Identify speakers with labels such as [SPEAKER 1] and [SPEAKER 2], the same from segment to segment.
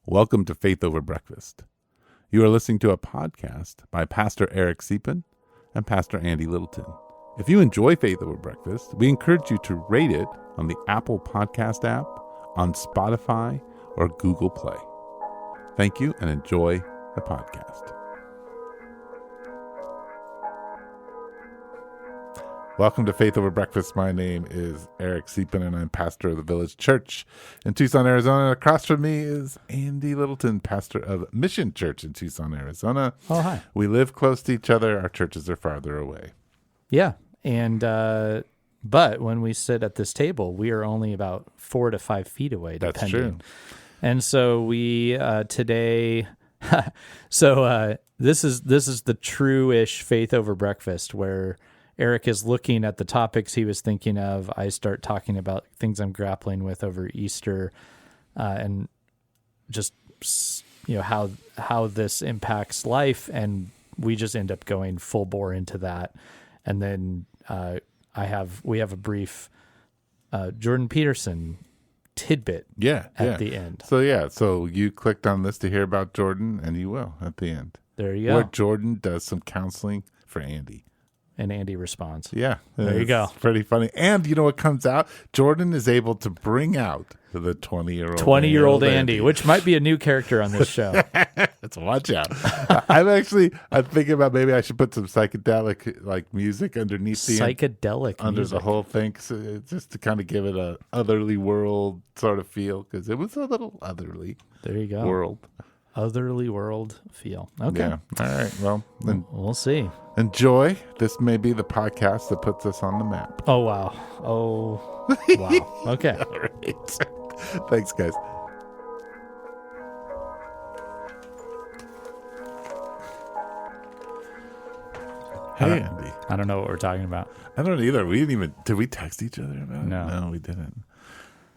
[SPEAKER 1] Welcome to Faith Over Breakfast. You are listening to a podcast by Pastor Eric Siepen and Pastor Andy Littleton. If you enjoy Faith Over Breakfast, we encourage you to rate it on the Apple Podcast app, on Spotify, or Google Play. Thank you and enjoy the podcast. Welcome to Faith Over Breakfast. My name is Eric Siepen, and I'm pastor of the Village Church in Tucson, Arizona. Across from me is Andy Littleton, pastor of Mission Church in Tucson, Arizona.
[SPEAKER 2] Oh, hi.
[SPEAKER 1] We live close to each other. Our churches are farther away.
[SPEAKER 2] Yeah, and but when we sit at this table, we are only about 4 to 5 feet away, depending.
[SPEAKER 1] That's true.
[SPEAKER 2] And so we today, this is the true-ish Faith Over Breakfast, where Eric is looking at the topics he was thinking of. I start talking about things I'm grappling with over Easter, and just how this impacts life, and we just end up going full bore into that. And then we have a brief Jordan Peterson tidbit at the end.
[SPEAKER 1] So you clicked on this to hear about Jordan, and you will at the end.
[SPEAKER 2] There you go.
[SPEAKER 1] Where Jordan does some counseling for Andy.
[SPEAKER 2] And Andy responds.
[SPEAKER 1] Yeah.
[SPEAKER 2] There you go.
[SPEAKER 1] It's pretty funny. And you know what comes out? Jordan is able to bring out the 20-year-old
[SPEAKER 2] Andy, which might be a new character on this show.
[SPEAKER 1] Let's watch out. I'm thinking about maybe I should put some psychedelic like music underneath the whole thing, so just to kind of give it a otherly world sort of feel, because it was a little otherly.
[SPEAKER 2] There you go.
[SPEAKER 1] World.
[SPEAKER 2] Otherly world feel. Okay.
[SPEAKER 1] Yeah. All right. Well, then
[SPEAKER 2] we'll see.
[SPEAKER 1] Enjoy. This may be the podcast that puts us on the map.
[SPEAKER 2] Oh, wow. Wow. Okay.
[SPEAKER 1] All right. Thanks, guys. Hey, Andy.
[SPEAKER 2] I don't know what we're talking about.
[SPEAKER 1] I don't either. Did we text each other about it? No, we didn't.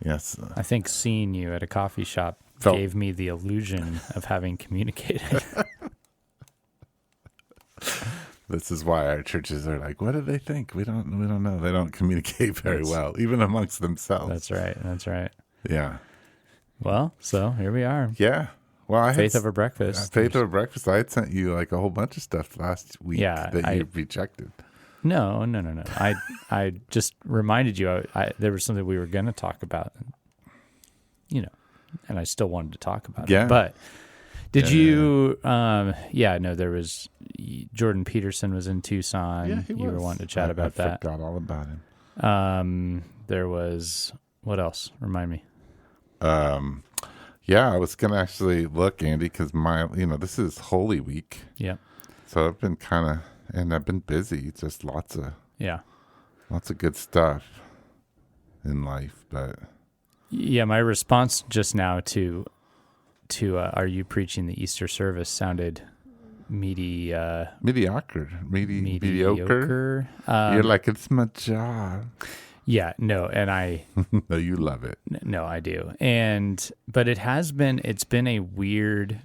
[SPEAKER 1] Yes.
[SPEAKER 2] I think seeing you at a coffee shop gave me the illusion of having communicated.
[SPEAKER 1] This is why our churches are like, what do they think? We don't know. They don't communicate very well, even amongst themselves.
[SPEAKER 2] That's right.
[SPEAKER 1] Yeah.
[SPEAKER 2] Well, so here we are.
[SPEAKER 1] Yeah. Well,
[SPEAKER 2] Faith Over Breakfast.
[SPEAKER 1] Faith Over Breakfast. I had sent you like a whole bunch of stuff last week that you rejected.
[SPEAKER 2] No. I just reminded you there was something we were going to talk about, and I still wanted to talk about it. But did you? There was Jordan Peterson was in Tucson.
[SPEAKER 1] Yeah, he was.
[SPEAKER 2] You were wanting to chat about that.
[SPEAKER 1] I forgot all about him.
[SPEAKER 2] There was what else? Remind me.
[SPEAKER 1] I was gonna actually look, Andy, because this is Holy Week.
[SPEAKER 2] Yeah.
[SPEAKER 1] So I've been I've been busy. Just lots of good stuff in life, but.
[SPEAKER 2] Yeah, my response just now to are you preaching the Easter service sounded mediocre.
[SPEAKER 1] You're like, it's my job.
[SPEAKER 2] Yeah, no, and I
[SPEAKER 1] no, you love it.
[SPEAKER 2] No, I do. But it's been a weird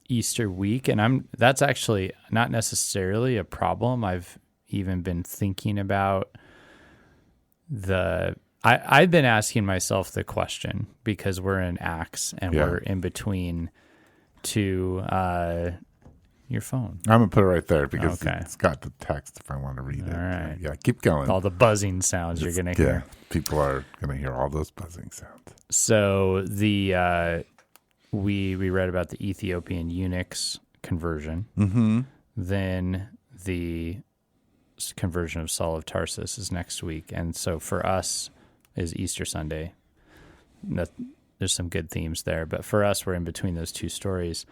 [SPEAKER 2] Easter week, and that's actually not necessarily a problem. I've even been thinking about I've been asking myself the question, because we're in Acts and we're in between two. Your phone.
[SPEAKER 1] I'm gonna put it right there because it's got the text if I want to read it.
[SPEAKER 2] All right.
[SPEAKER 1] Yeah, keep going.
[SPEAKER 2] All the buzzing sounds you're gonna hear.
[SPEAKER 1] People are gonna hear all those buzzing sounds.
[SPEAKER 2] So we read about the Ethiopian eunuch's conversion.
[SPEAKER 1] Mm-hmm.
[SPEAKER 2] Then the conversion of Saul of Tarsus is next week, and so for us is Easter Sunday. There's some good themes there, but for us, we're in between those two stories.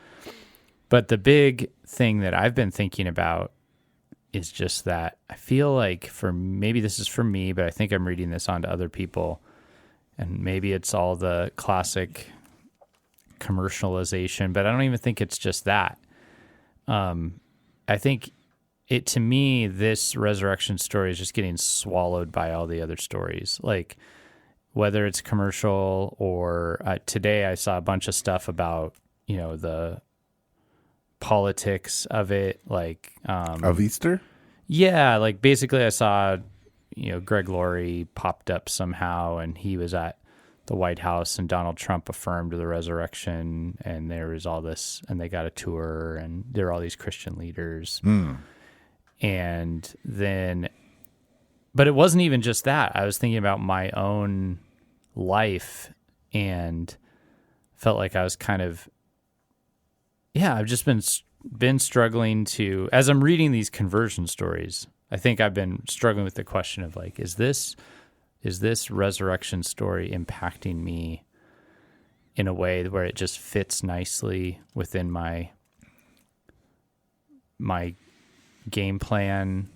[SPEAKER 2] But the big thing that I've been thinking about is just that I feel like maybe this is for me, but I think I'm reading this onto other people, and maybe it's all the classic commercialization, but I don't even think it's just that. I think to me, this resurrection story is just getting swallowed by all the other stories. Like, whether it's commercial or today I saw a bunch of stuff about, the politics of it, like
[SPEAKER 1] of Easter.
[SPEAKER 2] Yeah, like basically I saw, Greg Laurie popped up somehow, and he was at the White House and Donald Trump affirmed the resurrection, and there was all this, and they got a tour, and there are all these Christian leaders. And then, but it wasn't even just that. I was thinking about my own life and felt like I was kind of, I've just been struggling to, as I'm reading these conversion stories, I think I've been struggling with the question of like, is this resurrection story impacting me in a way where it just fits nicely within my game plan,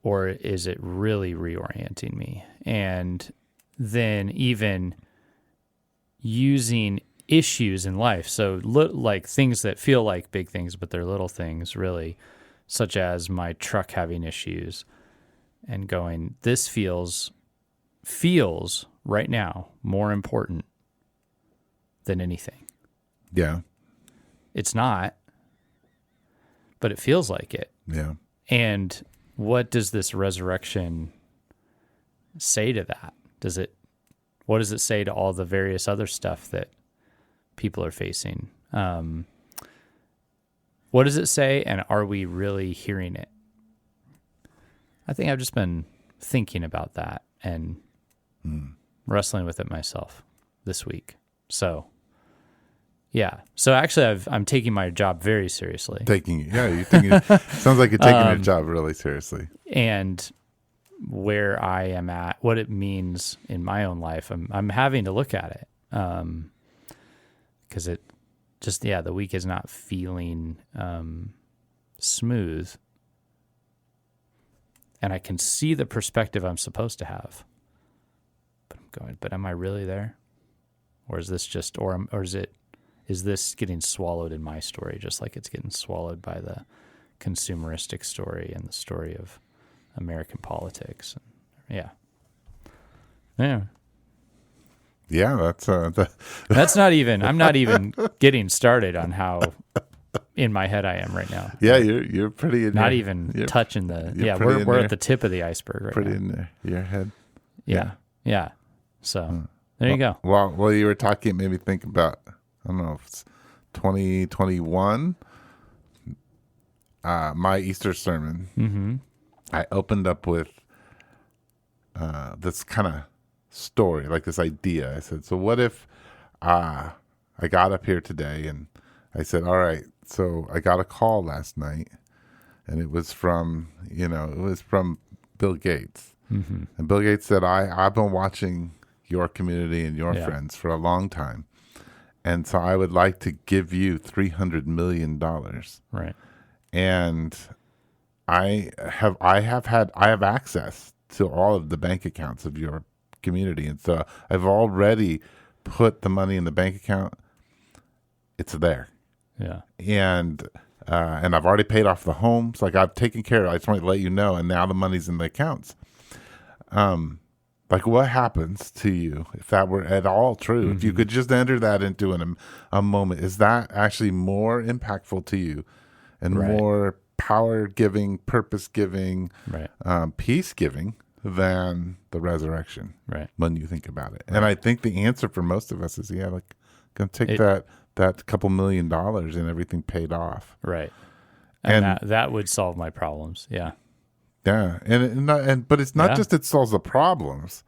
[SPEAKER 2] or is it really reorienting me? And then even using issues in life, so like things that feel like big things, but they're little things really, such as my truck having issues, and going, this feels right now more important than anything.
[SPEAKER 1] Yeah.
[SPEAKER 2] It's not, but it feels like it.
[SPEAKER 1] Yeah.
[SPEAKER 2] And what does this resurrection say to that? What does it say to all the various other stuff that people are facing? What does it say, and are we really hearing it? I think I've just been thinking about that and wrestling with it myself this week. So, yeah. So actually, I'm taking my job very seriously.
[SPEAKER 1] You're taking sounds like you're taking your job really seriously.
[SPEAKER 2] And where I am at, what it means in my own life, I'm having to look at it. Because it just, the week is not feeling smooth. And I can see the perspective I'm supposed to have. But I'm going, but am I really there? Or is this just, is this getting swallowed in my story, just like it's getting swallowed by the consumeristic story and the story of American politics? Yeah.
[SPEAKER 1] Yeah,
[SPEAKER 2] that's not even, I'm not even getting started on how in my head I am right now.
[SPEAKER 1] Yeah, you're pretty in
[SPEAKER 2] not
[SPEAKER 1] your,
[SPEAKER 2] even touching we're at the tip of the iceberg right
[SPEAKER 1] pretty
[SPEAKER 2] now.
[SPEAKER 1] In there, your head.
[SPEAKER 2] Yeah. So there you go.
[SPEAKER 1] Well, you were talking, it made me think about, I don't know if it's 2021, my Easter sermon.
[SPEAKER 2] Mm-hmm.
[SPEAKER 1] I opened up with this kind of story, like this idea. I said, so what if I got up here today and I said, all right, so I got a call last night, and it was from Bill Gates.
[SPEAKER 2] Mm-hmm.
[SPEAKER 1] And Bill Gates said, I've been watching your community and your friends for a long time. And so I would like to give you $300 million.
[SPEAKER 2] Right.
[SPEAKER 1] And I have access to all of the bank accounts of your community. And so I've already put the money in the bank account. It's there.
[SPEAKER 2] Yeah.
[SPEAKER 1] And I've already paid off the homes. Like, I've taken care of it. I just want to let you know. And now the money's in the accounts. Like, what happens to you if that were at all true? Mm-hmm. If you could just enter that into a moment, is that actually more impactful to you and more power-giving, purpose-giving, peace-giving than the resurrection?
[SPEAKER 2] Right.
[SPEAKER 1] When you think about it. Right. And I think the answer for most of us is, going to take that couple $1 million and everything paid off.
[SPEAKER 2] Right. And that would solve my problems. Yeah.
[SPEAKER 1] Yeah, but it's not just it solves the problems.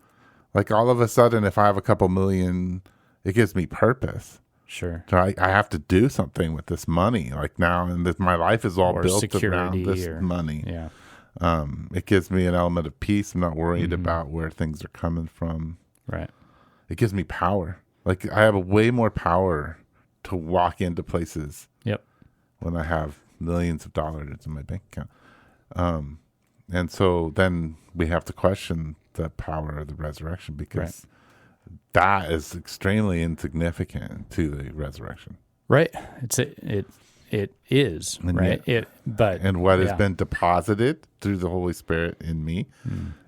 [SPEAKER 1] Like, all of a sudden, if I have a couple million, it gives me purpose.
[SPEAKER 2] Sure.
[SPEAKER 1] So I have to do something with this money. Like, now, and my life is all built around this money.
[SPEAKER 2] Yeah.
[SPEAKER 1] It gives me an element of peace. I'm not worried about where things are coming from.
[SPEAKER 2] Right.
[SPEAKER 1] It gives me power. Like, I have way more power to walk into places.
[SPEAKER 2] Yep.
[SPEAKER 1] When I have millions of dollars in my bank account. And so then we have to question the power of the resurrection, because that is extremely insignificant to the resurrection.
[SPEAKER 2] Right. It is,
[SPEAKER 1] and
[SPEAKER 2] right?
[SPEAKER 1] And what has been deposited through the Holy Spirit in me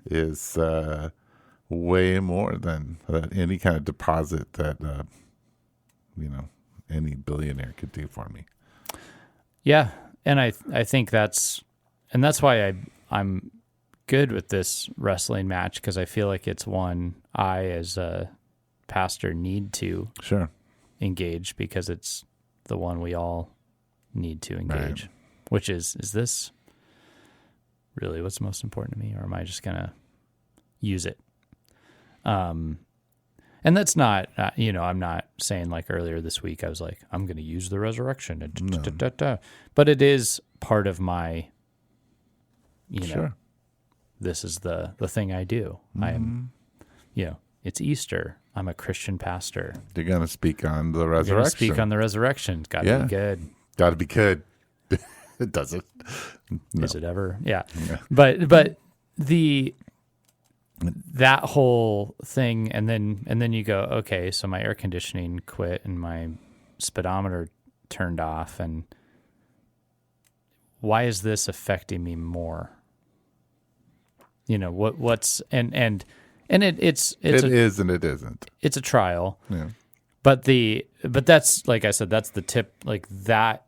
[SPEAKER 1] is way more than any kind of deposit that any billionaire could do for me.
[SPEAKER 2] Yeah, and I think that's why I'm good with this wrestling match, because I feel like it's one I, as a pastor need to
[SPEAKER 1] Sure.
[SPEAKER 2] engage because it's the one we all need to engage,
[SPEAKER 1] Right.
[SPEAKER 2] which is this really what's most important to me, or am I just going to use it? And that's not, I'm not saying like earlier this week, I was like, I'm going to use the resurrection. But it is part of my,
[SPEAKER 1] Sure.
[SPEAKER 2] this is the thing I do. I am, it's Easter. I'm a Christian pastor.
[SPEAKER 1] You're going to speak on the
[SPEAKER 2] We're
[SPEAKER 1] resurrection.
[SPEAKER 2] going to speak on the resurrection. Got to be good.
[SPEAKER 1] Got to be good. It doesn't. No.
[SPEAKER 2] Is it ever? Yeah.
[SPEAKER 1] Yeah.
[SPEAKER 2] But that whole thing, and then you go, okay, so my air conditioning quit and my speedometer turned off, and why is this affecting me more? What's and it's
[SPEAKER 1] It is and it isn't.
[SPEAKER 2] It's a trial.
[SPEAKER 1] Yeah.
[SPEAKER 2] But that's, like I said, that's the tip. Like that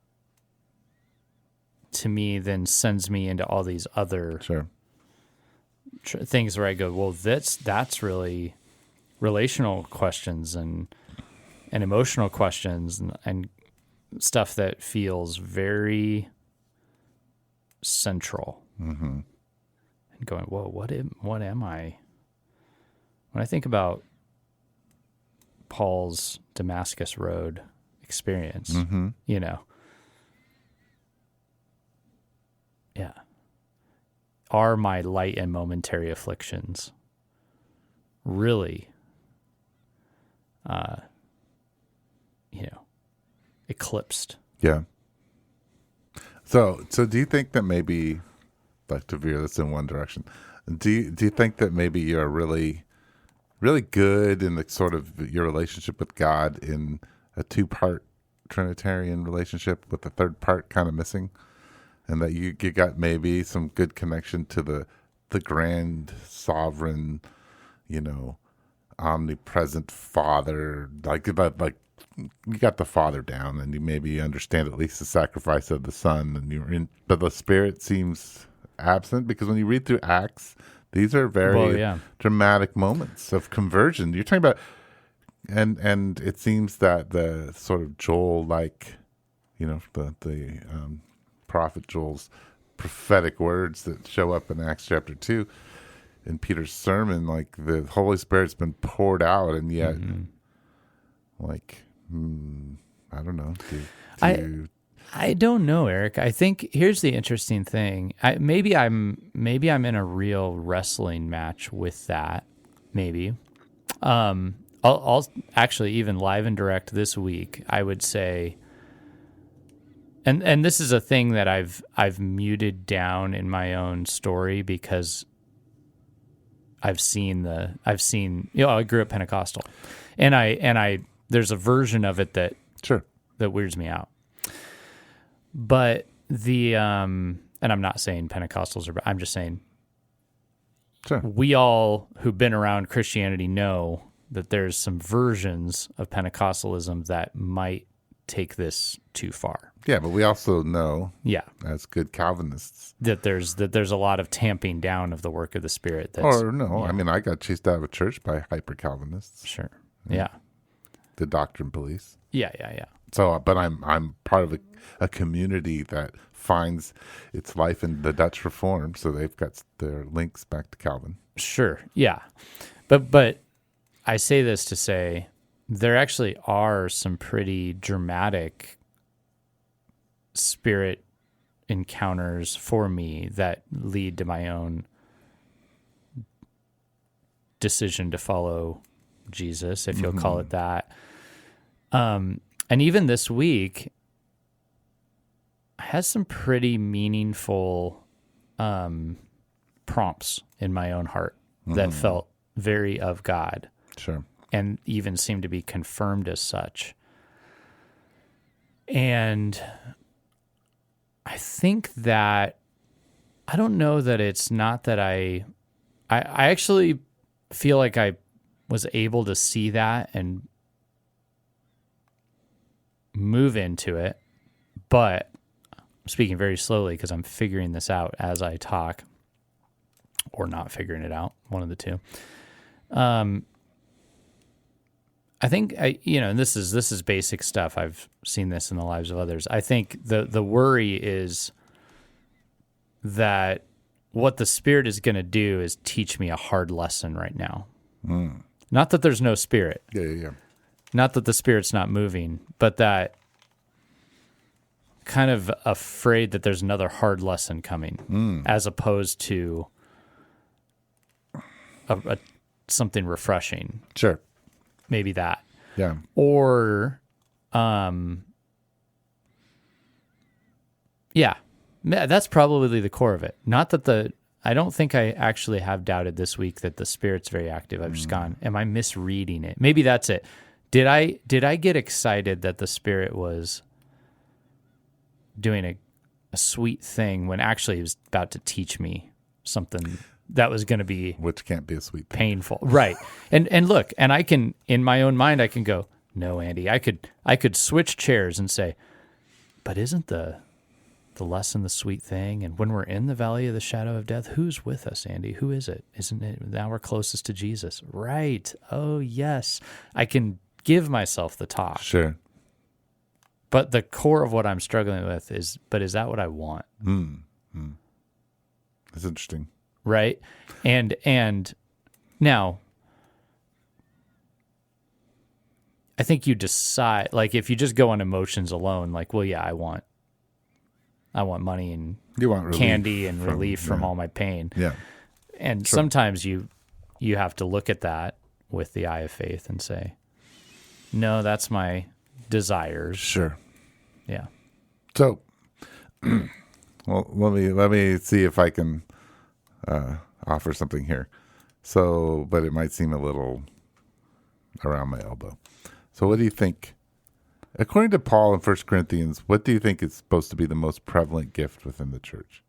[SPEAKER 2] to me then sends me into all these other
[SPEAKER 1] Sure.
[SPEAKER 2] things where I go, well, that's really relational questions and emotional questions and stuff that feels very central.
[SPEAKER 1] Mm-hmm.
[SPEAKER 2] And going, whoa, what am I? When I think about Paul's Damascus Road experience,
[SPEAKER 1] Mm-hmm.
[SPEAKER 2] Yeah. Are my light and momentary afflictions really, eclipsed?
[SPEAKER 1] Yeah. So do you think that maybe, like to veer this in one direction, do you think that maybe you're really, really good in the sort of your relationship with God in a 2-part Trinitarian relationship with the third part kind of missing? And that you got maybe some good connection to the grand sovereign, omnipresent Father, like you got the Father down, and you maybe understand at least the sacrifice of the Son, but the Spirit seems absent, because when you read through Acts, these are very dramatic moments of conversion. You're talking about, and it seems that the sort of Joel, like, the prophet Joel's prophetic words that show up in Acts chapter 2 in Peter's sermon, like the Holy Spirit's been poured out, and yet like I don't know,
[SPEAKER 2] I don't know, Eric. I think here's the interesting thing. Maybe I'm in a real wrestling match with that. Maybe I'll actually, even live and direct this week, I would say. And this is a thing that I've muted down in my own story, because I've seen I grew up Pentecostal, and I there's a version of it that weirds me out. But and I'm not saying Pentecostals I'm just saying we all who've been around Christianity know that there's some versions of Pentecostalism that might take this too far.
[SPEAKER 1] Yeah, but we also know, as good Calvinists,
[SPEAKER 2] that there's a lot of tamping down of the work of the Spirit.
[SPEAKER 1] I mean, I got chased out of a church by hyper Calvinists.
[SPEAKER 2] Sure. Yeah.
[SPEAKER 1] The doctrine police.
[SPEAKER 2] Yeah.
[SPEAKER 1] So, but I'm part of a community that finds its life in the Dutch Reform, so they've got their links back to Calvin.
[SPEAKER 2] Sure. Yeah. But I say this to say there actually are some pretty dramatic Spirit encounters for me that lead to my own decision to follow Jesus, if you'll call it that. And even this week has some pretty meaningful prompts in my own heart that felt very of God.
[SPEAKER 1] Sure.
[SPEAKER 2] And even seemed to be confirmed as such. And I think that, I don't know that it's not that I actually feel like I was able to see that and move into it, but I'm speaking very slowly because I'm figuring this out as I talk, or not figuring it out, one of the two. I think and this is basic stuff. I've seen this in the lives of others. I think the worry is that what the Spirit is going to do is teach me a hard lesson right now. Not that there's no Spirit.
[SPEAKER 1] Yeah.
[SPEAKER 2] Not that the Spirit's not moving, but that kind of afraid that there's another hard lesson coming, as opposed to something refreshing.
[SPEAKER 1] Sure.
[SPEAKER 2] Maybe that.
[SPEAKER 1] Yeah.
[SPEAKER 2] Or, that's probably the core of it. Not that I don't think I actually have doubted this week that the Spirit's very active. I've just gone, am I misreading it? Maybe that's it. Did I get excited that the Spirit was doing a sweet thing when actually he was about to teach me something that was going to be,
[SPEAKER 1] which can't be a sweet thing.
[SPEAKER 2] Painful, right? And look, and I can, in my own mind, I can go, no, Andy, I could switch chairs and say, but isn't the lesson the sweet thing? And when we're in the valley of the shadow of death, who's with us, Andy? Who is it? Isn't it now we're closest to Jesus? Right? Oh yes, I can give myself the talk.
[SPEAKER 1] Sure.
[SPEAKER 2] But the core of what I'm struggling with is that what I want?
[SPEAKER 1] That's interesting.
[SPEAKER 2] Right? And now, I think you decide, like if you just go on emotions alone, like, well, yeah, I want money and
[SPEAKER 1] you want
[SPEAKER 2] candy and relief from all my pain.
[SPEAKER 1] Yeah.
[SPEAKER 2] And sometimes you have to look at that with the eye of faith and say, no, that's my desires.
[SPEAKER 1] Sure.
[SPEAKER 2] Yeah.
[SPEAKER 1] So, well, let me see if I can offer something here. So, but it might seem a little around my elbow. So what do you think? According to Paul in 1 Corinthians, what do you think is supposed to be the most prevalent gift within the church?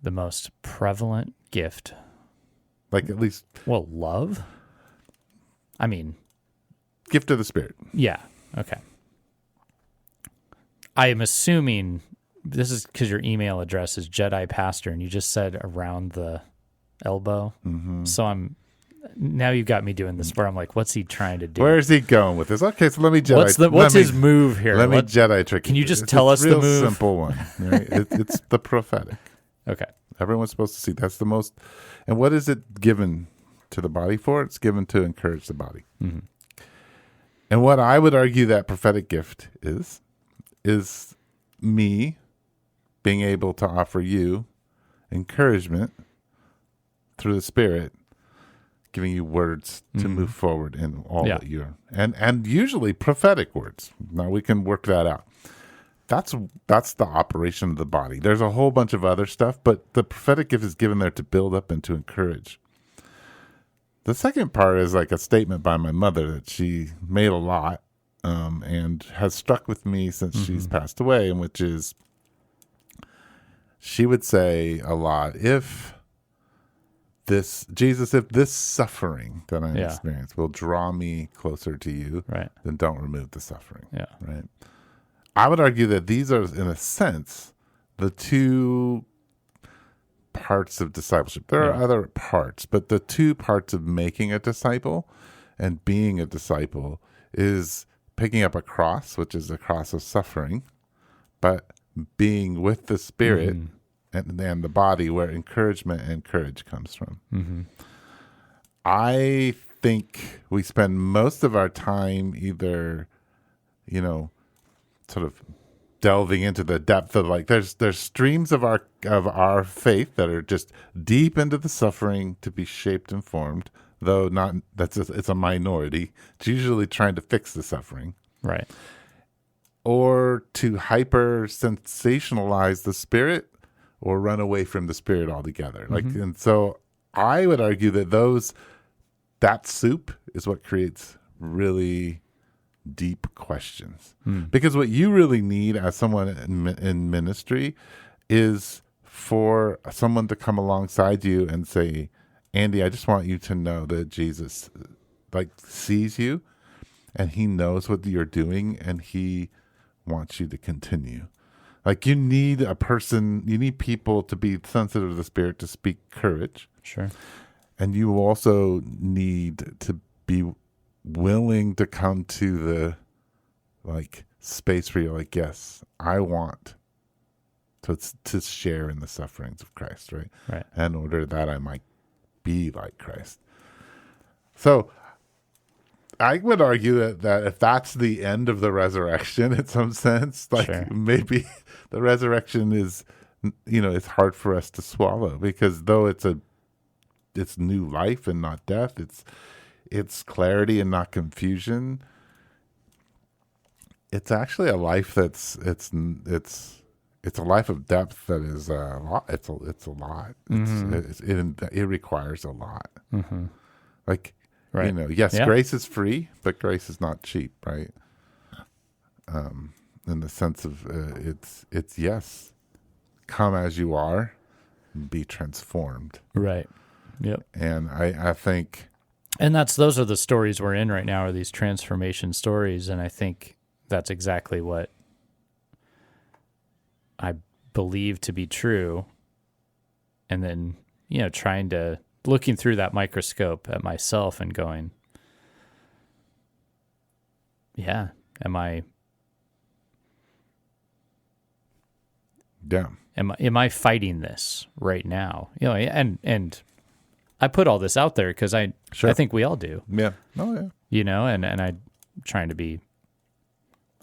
[SPEAKER 2] The most prevalent gift?
[SPEAKER 1] Like at least...
[SPEAKER 2] Well, love? I mean...
[SPEAKER 1] Gift of the Spirit.
[SPEAKER 2] Yeah. Okay. I am assuming this is because your email address is Jedi Pastor and you just said around the elbow. Mm-hmm. So now you've got me doing this where I'm like, what's he trying to do?
[SPEAKER 1] Where is he going with this? Okay, so let me Jedi.
[SPEAKER 2] What's his move here?
[SPEAKER 1] Let me Jedi trick.
[SPEAKER 2] Can you just tell us the move?
[SPEAKER 1] It's a real simple one. Right? It's the prophetic.
[SPEAKER 2] Okay.
[SPEAKER 1] Everyone's supposed to see. That's the most. And what is it given to the body for? It's given to encourage the body. Mm-hmm. And what I would argue that prophetic gift is me being able to offer you encouragement through the Spirit, giving you words to move forward in all that you're, and usually prophetic words. Now we can work that out. That's the operation of the body. There's a whole bunch of other stuff, but the prophetic gift is given there to build up and to encourage. The second part is like a statement by my mother that she made a lot and has stuck with me since she's passed away, and which is she would say a lot, if this suffering that I experience will draw me closer to you,
[SPEAKER 2] right,
[SPEAKER 1] then don't remove the suffering.
[SPEAKER 2] Yeah.
[SPEAKER 1] Right. I would argue that these are, in a sense, the two parts of discipleship. There are other parts, but the two parts of making a disciple and being a disciple is picking up a cross, which is a cross of suffering, but being with the Spirit and the body where encouragement and courage comes from. Mm-hmm. I think we spend most of our time either, sort of delving into the depth of like there's streams of our faith that are just deep into the suffering to be shaped and formed, though not it's a minority. It's usually trying to fix the suffering,
[SPEAKER 2] right,
[SPEAKER 1] or to hyper sensationalize the Spirit or run away from the Spirit altogether. Like, and so I would argue that that soup is what creates really deep questions. Because what you really need as someone in ministry is for someone to come alongside you and say, Andy, I just want you to know that Jesus sees you and he knows what you're doing and he wants you to continue. Like you need people to be sensitive to the Spirit to speak courage.
[SPEAKER 2] Sure.
[SPEAKER 1] And you also need to be willing to come to the like space where you're like, yes, I want to share in the sufferings of Christ, right?
[SPEAKER 2] Right.
[SPEAKER 1] In order that I might be like Christ. So I would argue that if that's the end of the resurrection in some sense, like
[SPEAKER 2] Sure.
[SPEAKER 1] maybe the resurrection is, it's hard for us to swallow, because though it's new life and not death, it's clarity and not confusion. It's actually a life it's a life of depth that is a lot. It's a lot. It requires a lot.
[SPEAKER 2] Mm-hmm.
[SPEAKER 1] Like,
[SPEAKER 2] right.
[SPEAKER 1] Yes,
[SPEAKER 2] Yeah.
[SPEAKER 1] grace is free, but grace is not cheap, right? In the sense of it's yes, come as you are, be transformed.
[SPEAKER 2] Right. Yep.
[SPEAKER 1] And I think,
[SPEAKER 2] and those are the stories we're in right now, are these transformation stories, and I think that's exactly what I believe to be true. And then, looking through that microscope at myself and going, yeah, am I fighting this right now? And I put all this out there because I think we all do.
[SPEAKER 1] Yeah. Oh yeah.
[SPEAKER 2] And I'm trying to be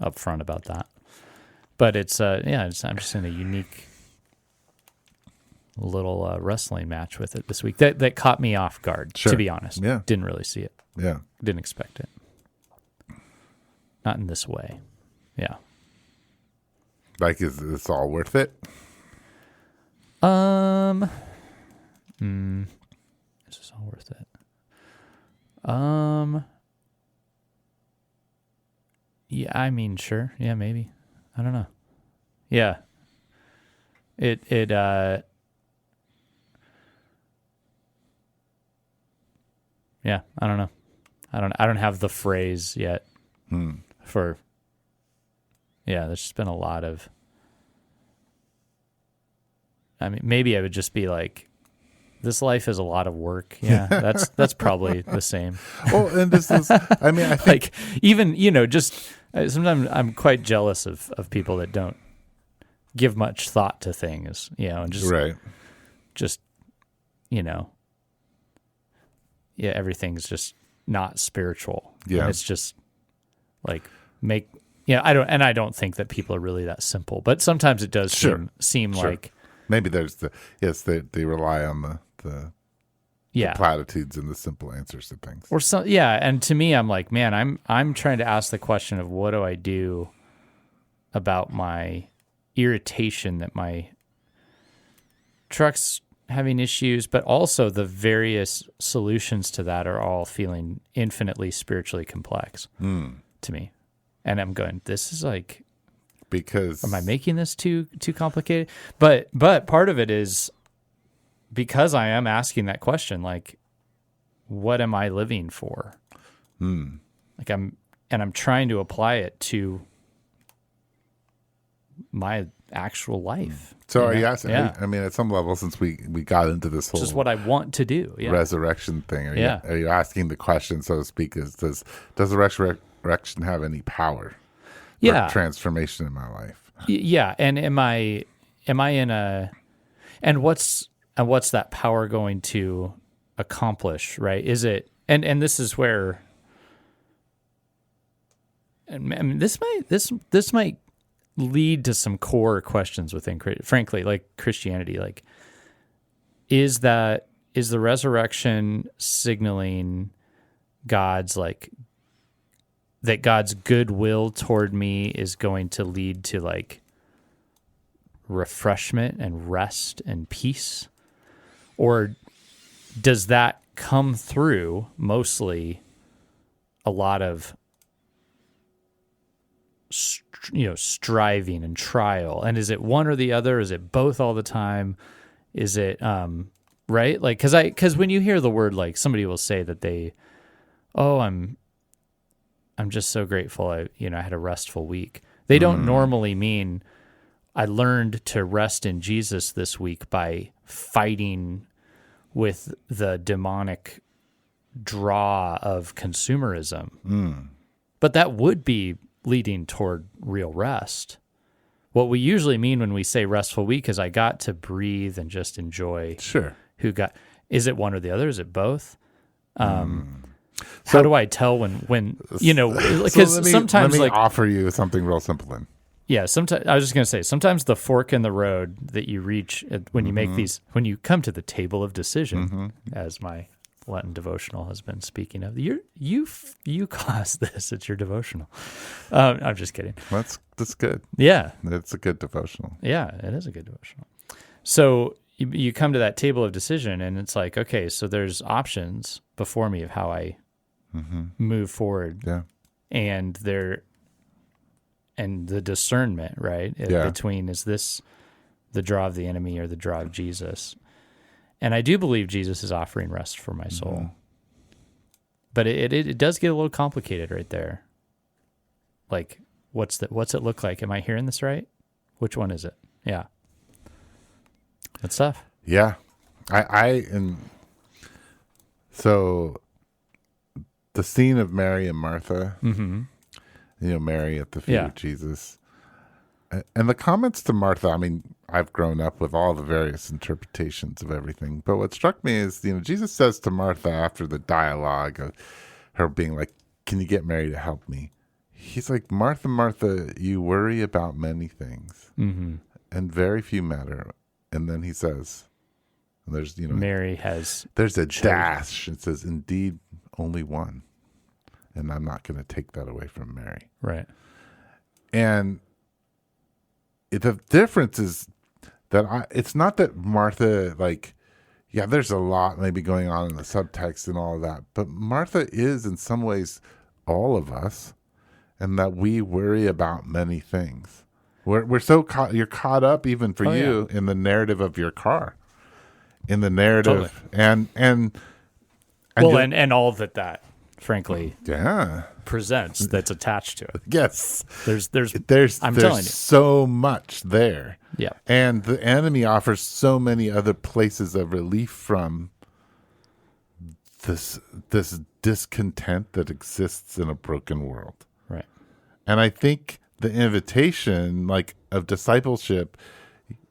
[SPEAKER 2] upfront about that. But I'm just in a unique little wrestling match with it this week that caught me off guard, to be honest.
[SPEAKER 1] Yeah.
[SPEAKER 2] Didn't really see it.
[SPEAKER 1] Yeah.
[SPEAKER 2] Didn't expect it. Not in this way. Yeah.
[SPEAKER 1] Like, is this all worth it?
[SPEAKER 2] Is this all worth it? Yeah, I mean, sure. Yeah, maybe. I don't know. Yeah. Yeah, I don't know. I don't have the phrase yet for, there's just been a lot of, I mean, maybe I would just be like, this life is a lot of work. Yeah, that's probably the same.
[SPEAKER 1] Well, and this is, I mean, I think,
[SPEAKER 2] like, even, sometimes I'm quite jealous of people that don't give much thought to things, and just,
[SPEAKER 1] right.
[SPEAKER 2] Just, everything's just not spiritual.
[SPEAKER 1] Yeah.
[SPEAKER 2] And it's just like I don't think that people are really that simple, but sometimes it does seem like
[SPEAKER 1] maybe there's they rely on the platitudes and the simple answers to things.
[SPEAKER 2] Or and to me, I'm like, man, I'm trying to ask the question of what do I do about my irritation that my truck's having issues, but also the various solutions to that are all feeling infinitely spiritually complex to me. And I'm going, this is like,
[SPEAKER 1] because
[SPEAKER 2] am I making this too complicated? But part of it is because I am asking that question, like, what am I living for? Like I'm trying to apply it to my actual life.
[SPEAKER 1] So are you asking? Yeah. I mean, at some level, since we got into this whole
[SPEAKER 2] just what I want to do,
[SPEAKER 1] resurrection thing, are you asking the question, so to speak, does the resurrection have any power?
[SPEAKER 2] Yeah,
[SPEAKER 1] or transformation in my life.
[SPEAKER 2] Yeah, and am I in a, and what's that power going to accomplish? Right? Is it? And this is where, and I mean, this might lead to some core questions within, frankly, like Christianity. Like, is the resurrection signaling God's that God's goodwill toward me is going to lead to like refreshment and rest and peace? Or does that come through mostly a lot of striving and trial? And is it one or the other? Is it both all the time? Is it right? Like, because when you hear the word, like, somebody will say that I'm just so grateful I had a restful week. They don't normally mean I learned to rest in Jesus this week by fighting with the demonic draw of consumerism. But that would be leading toward real rest. What we usually mean when we say restful week is I got to breathe and just enjoy.
[SPEAKER 1] Sure.
[SPEAKER 2] Is it one or the other? Is it both? How do I tell when because sometimes
[SPEAKER 1] let me
[SPEAKER 2] like
[SPEAKER 1] offer you something real simple then.
[SPEAKER 2] Yeah, sometimes I was just going to say, sometimes the fork in the road that you reach when you make these, when you come to the table of decision, as my Lenten devotional has been speaking of, you caused this. It's your devotional. I'm just kidding.
[SPEAKER 1] That's good.
[SPEAKER 2] Yeah,
[SPEAKER 1] it's a good devotional.
[SPEAKER 2] Yeah, it is a good devotional. So you come to that table of decision, and it's like, okay, so there's options before me of how I move forward.
[SPEAKER 1] Yeah,
[SPEAKER 2] and the discernment, right? Between, is this the draw of the enemy or the draw of Jesus? And I do believe Jesus is offering rest for my soul. But it does get a little complicated right there. Like, what's it look like? Am I hearing this right? Which one is it? Yeah. That's tough.
[SPEAKER 1] Yeah. So the scene of Mary and Martha, Mary at the feet of Jesus. And the comments to Martha, I mean, I've grown up with all the various interpretations of everything. But what struck me is, Jesus says to Martha after the dialogue of her being like, can you get Mary to help me? He's like, Martha, Martha, you worry about many things, and very few matter. And then he says, there's,
[SPEAKER 2] Mary has
[SPEAKER 1] there's a dash. It says, indeed, only one. And I'm not going to take that away from Mary.
[SPEAKER 2] Right.
[SPEAKER 1] And the difference is that it's not that Martha, there's a lot maybe going on in the subtext and all of that, but Martha is in some ways all of us, and that we worry about many things. We're so caught, you're caught up even for you in the narrative of your car, in the narrative,
[SPEAKER 2] totally. and all that frankly presents that's attached to it.
[SPEAKER 1] Yes.
[SPEAKER 2] There's I'm
[SPEAKER 1] there's
[SPEAKER 2] telling you,
[SPEAKER 1] so much there.
[SPEAKER 2] Yeah.
[SPEAKER 1] And the enemy offers so many other places of relief from this discontent that exists in a broken world.
[SPEAKER 2] Right.
[SPEAKER 1] And I think the invitation of discipleship,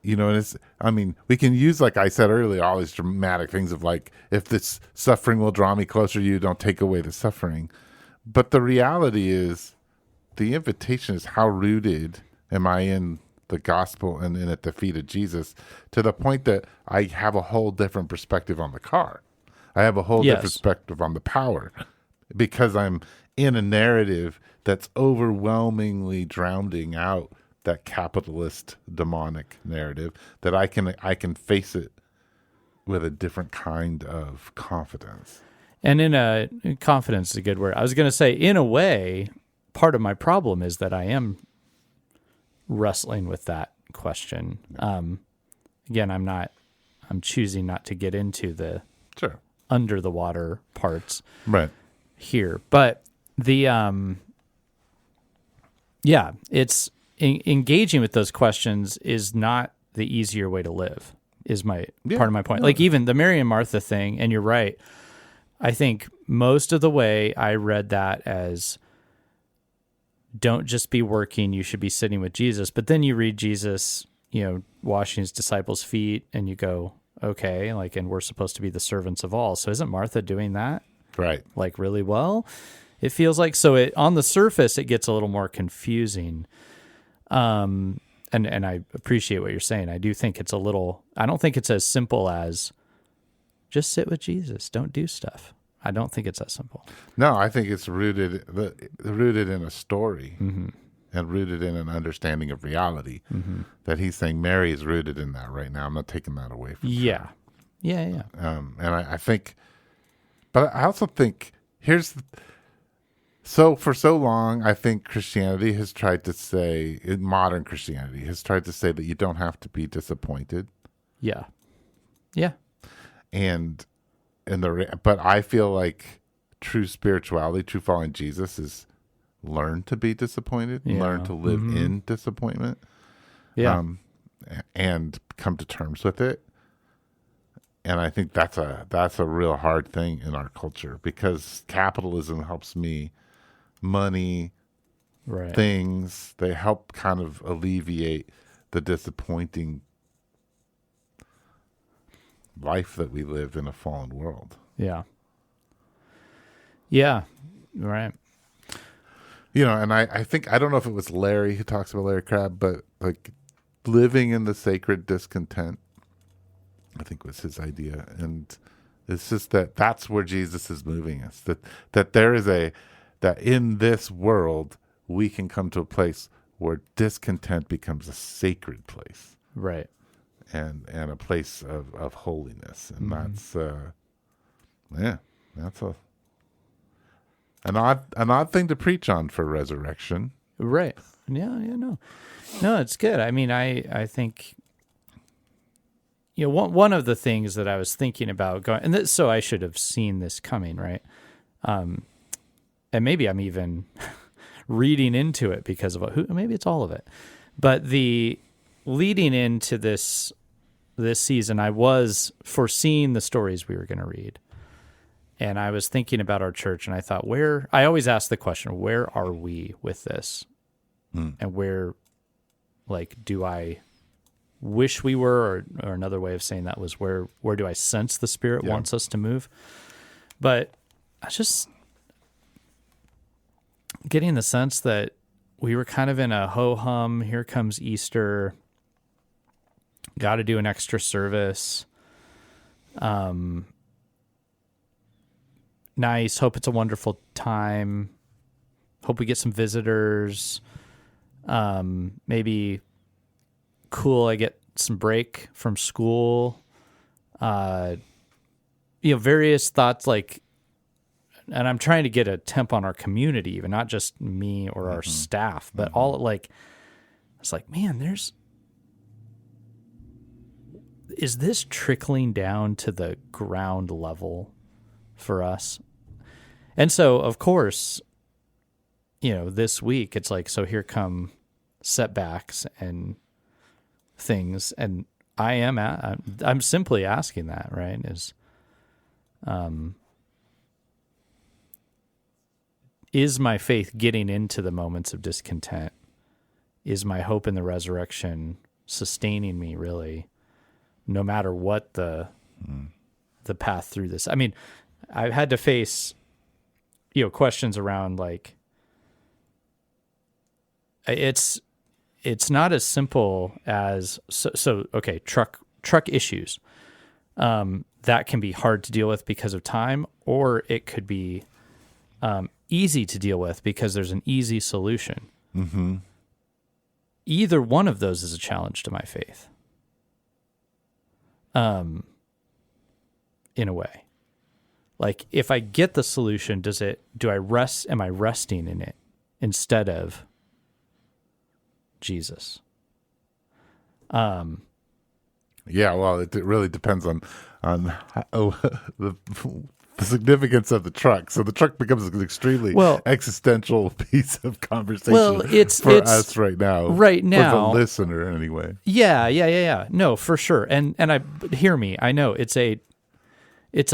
[SPEAKER 1] we can use, like I said earlier, all these dramatic things of if this suffering will draw me closer to you, don't take away the suffering. But the reality is, the invitation is, how rooted am I in the gospel and at the feet of Jesus, to the point that I have a whole different perspective on the car. I have a whole different perspective on the power, because I'm in a narrative that's overwhelmingly drowning out that capitalist demonic narrative, that I can face it with a different kind of confidence.
[SPEAKER 2] And confidence is a good word. I was going to say, in a way, part of my problem is that I am wrestling with that question. Again, I'm choosing not to get into the under the water parts here, but it's engaging with those questions is not the easier way to live, is part of my point. Like even the Mary and Martha thing, and you're right, I think most of the way I read that as, don't just be working, you should be sitting with Jesus. But then you read Jesus, washing his disciples' feet, and you go, okay, and we're supposed to be the servants of all. So isn't Martha doing that?
[SPEAKER 1] Right.
[SPEAKER 2] Really well? It feels like, so on the surface, it gets a little more confusing. And I appreciate what you're saying. I do think I don't think it's as simple as just sit with Jesus, don't do stuff. I don't think it's that simple.
[SPEAKER 1] No, I think it's rooted in a story, and rooted in an understanding of reality, that he's saying Mary is rooted in that right now. I'm not taking that away from her.
[SPEAKER 2] Yeah.
[SPEAKER 1] And I think, but I also think for so long, I think Christianity has tried to say, modern Christianity has tried to say that you don't have to be disappointed.
[SPEAKER 2] Yeah.
[SPEAKER 1] But I feel like true spirituality, true following Jesus, is learn to be disappointed, learn to live in disappointment, and come to terms with it. And I think that's a real hard thing in our culture, because capitalism helps me, money,
[SPEAKER 2] Right.
[SPEAKER 1] things, they help kind of alleviate the disappointing life that we live in a fallen world.
[SPEAKER 2] Yeah. Yeah. Right.
[SPEAKER 1] And I think, I don't know if it was Larry who talks about Larry Crabb, but like living in the sacred discontent, I think was his idea. And it's just that's where Jesus is moving us, that there is that in this world, we can come to a place where discontent becomes a sacred place.
[SPEAKER 2] Right.
[SPEAKER 1] And a place of holiness. And that's an odd thing to preach on for resurrection.
[SPEAKER 2] Right. Yeah, no, it's good. I mean, I think, one of the things that I was thinking about going, and so I should have seen this coming, right? And maybe I'm even reading into it because of maybe it's all of it, but the leading into this season, I was foreseeing the stories we were going to read. And I was thinking about our church, and I thought, I always ask the question, where are we with this? And where, do I wish we were, or another way of saying that was, where do I sense the Spirit wants us to move? But I was just getting the sense that we were kind of in a ho-hum, here comes Easter, got to do an extra service. Nice. Hope it's a wonderful time. Hope we get some visitors. Maybe cool. I get some break from school. Various thoughts and I'm trying to get a temp on our community, even not just me or our staff, but all it's man, is this trickling down to the ground level for us? And so, of course, this week it's so here come setbacks and things, and I'm simply asking that, right? Is my faith getting into the moments of discontent? Is my hope in the resurrection sustaining me, really, no matter what the path through this? I mean, I've had to face, questions around it's not as simple as okay, truck issues. That can be hard to deal with because of time, or it could be easy to deal with because there's an easy solution. Mm-hmm. Either one of those is a challenge to my faith. In a way. If I get the solution, am I resting in it instead of Jesus?
[SPEAKER 1] Yeah, well, it really depends on the significance of the truck. So the truck becomes an extremely existential piece of conversation for us right now.
[SPEAKER 2] Right now.
[SPEAKER 1] For the listener, anyway.
[SPEAKER 2] Yeah. No, for sure. And hear me. I know it's a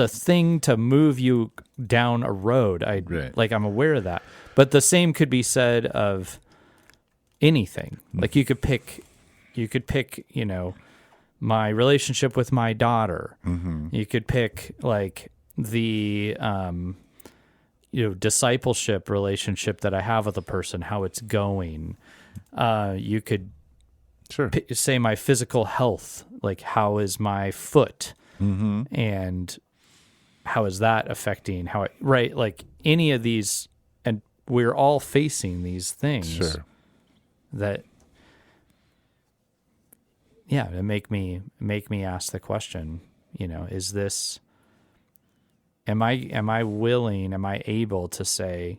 [SPEAKER 2] thing to move you down a road. I'm aware of that. But the same could be said of anything. You could pick, my relationship with my daughter. Mm-hmm. You could pick the discipleship relationship that I have with a person, how it's going. You could say my physical health, how is my foot, and how is that affecting any of these, and we're all facing these things that make me ask the question, is this, am I willing, am I able to say,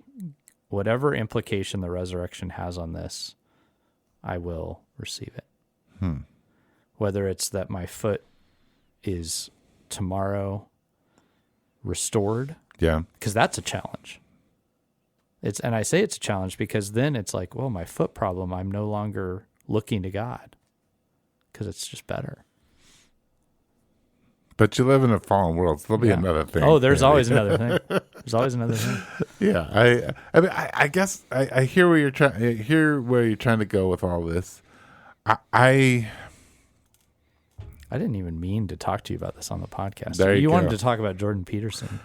[SPEAKER 2] whatever implication the resurrection has on this, I will receive it. Whether it's that my foot is tomorrow restored. Yeah. Because that's a challenge. And I say it's a challenge because then it's my foot problem, I'm no longer looking to God because it's just better.
[SPEAKER 1] But you live in a fallen world, so there'll be another thing.
[SPEAKER 2] Oh, there's always another thing. There's always another thing.
[SPEAKER 1] Yeah, I mean, I guess I hear where you're trying. I hear where you're trying to go with all this. I
[SPEAKER 2] didn't even mean to talk to you about this on the podcast.
[SPEAKER 1] There you go.
[SPEAKER 2] wanted to talk about Jordan Peterson.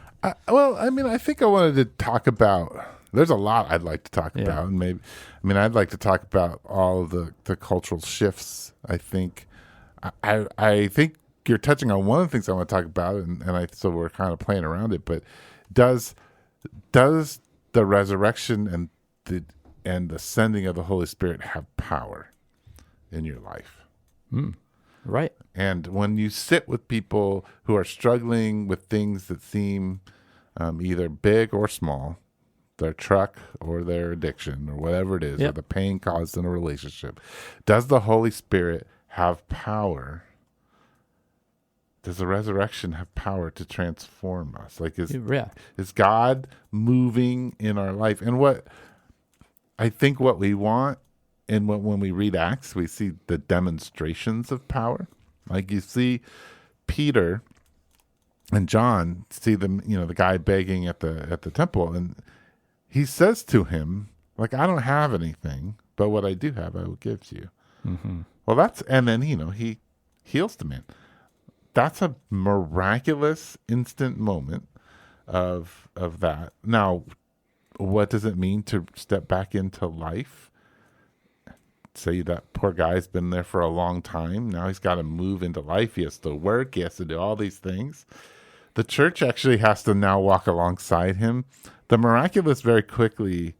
[SPEAKER 1] Well, I mean, I think I wanted to talk about. There's a lot I'd like to talk about, and maybe, I mean, I'd like to talk about all of the cultural shifts. I think, I think you're touching on one of the things I want to talk about, and so we're kind of playing around it. But does the resurrection and the sending of the Holy Spirit have power in your life?
[SPEAKER 2] Right.
[SPEAKER 1] And when you sit with people who are struggling with things that seem either big or small, their truck or their addiction or whatever it is, or the pain caused in a relationship, does the Holy Spirit have power? Does the resurrection have power to transform us? Like, is God moving in our life? And what we want, and when we read Acts, we see the demonstrations of power. Like, you see Peter and John see them, the guy begging at the temple, and he says to him, like, I don't have anything, but what I do have, I will give to you. Mm-hmm. Well, and then, he heals the man. That's a miraculous instant moment of that. Now, what does it mean to step back into life? Say that poor guy's been there for a long time. Now he's got to move into life. He has to work. He has to do all these things. The church actually has to now walk alongside him. The miraculous very quickly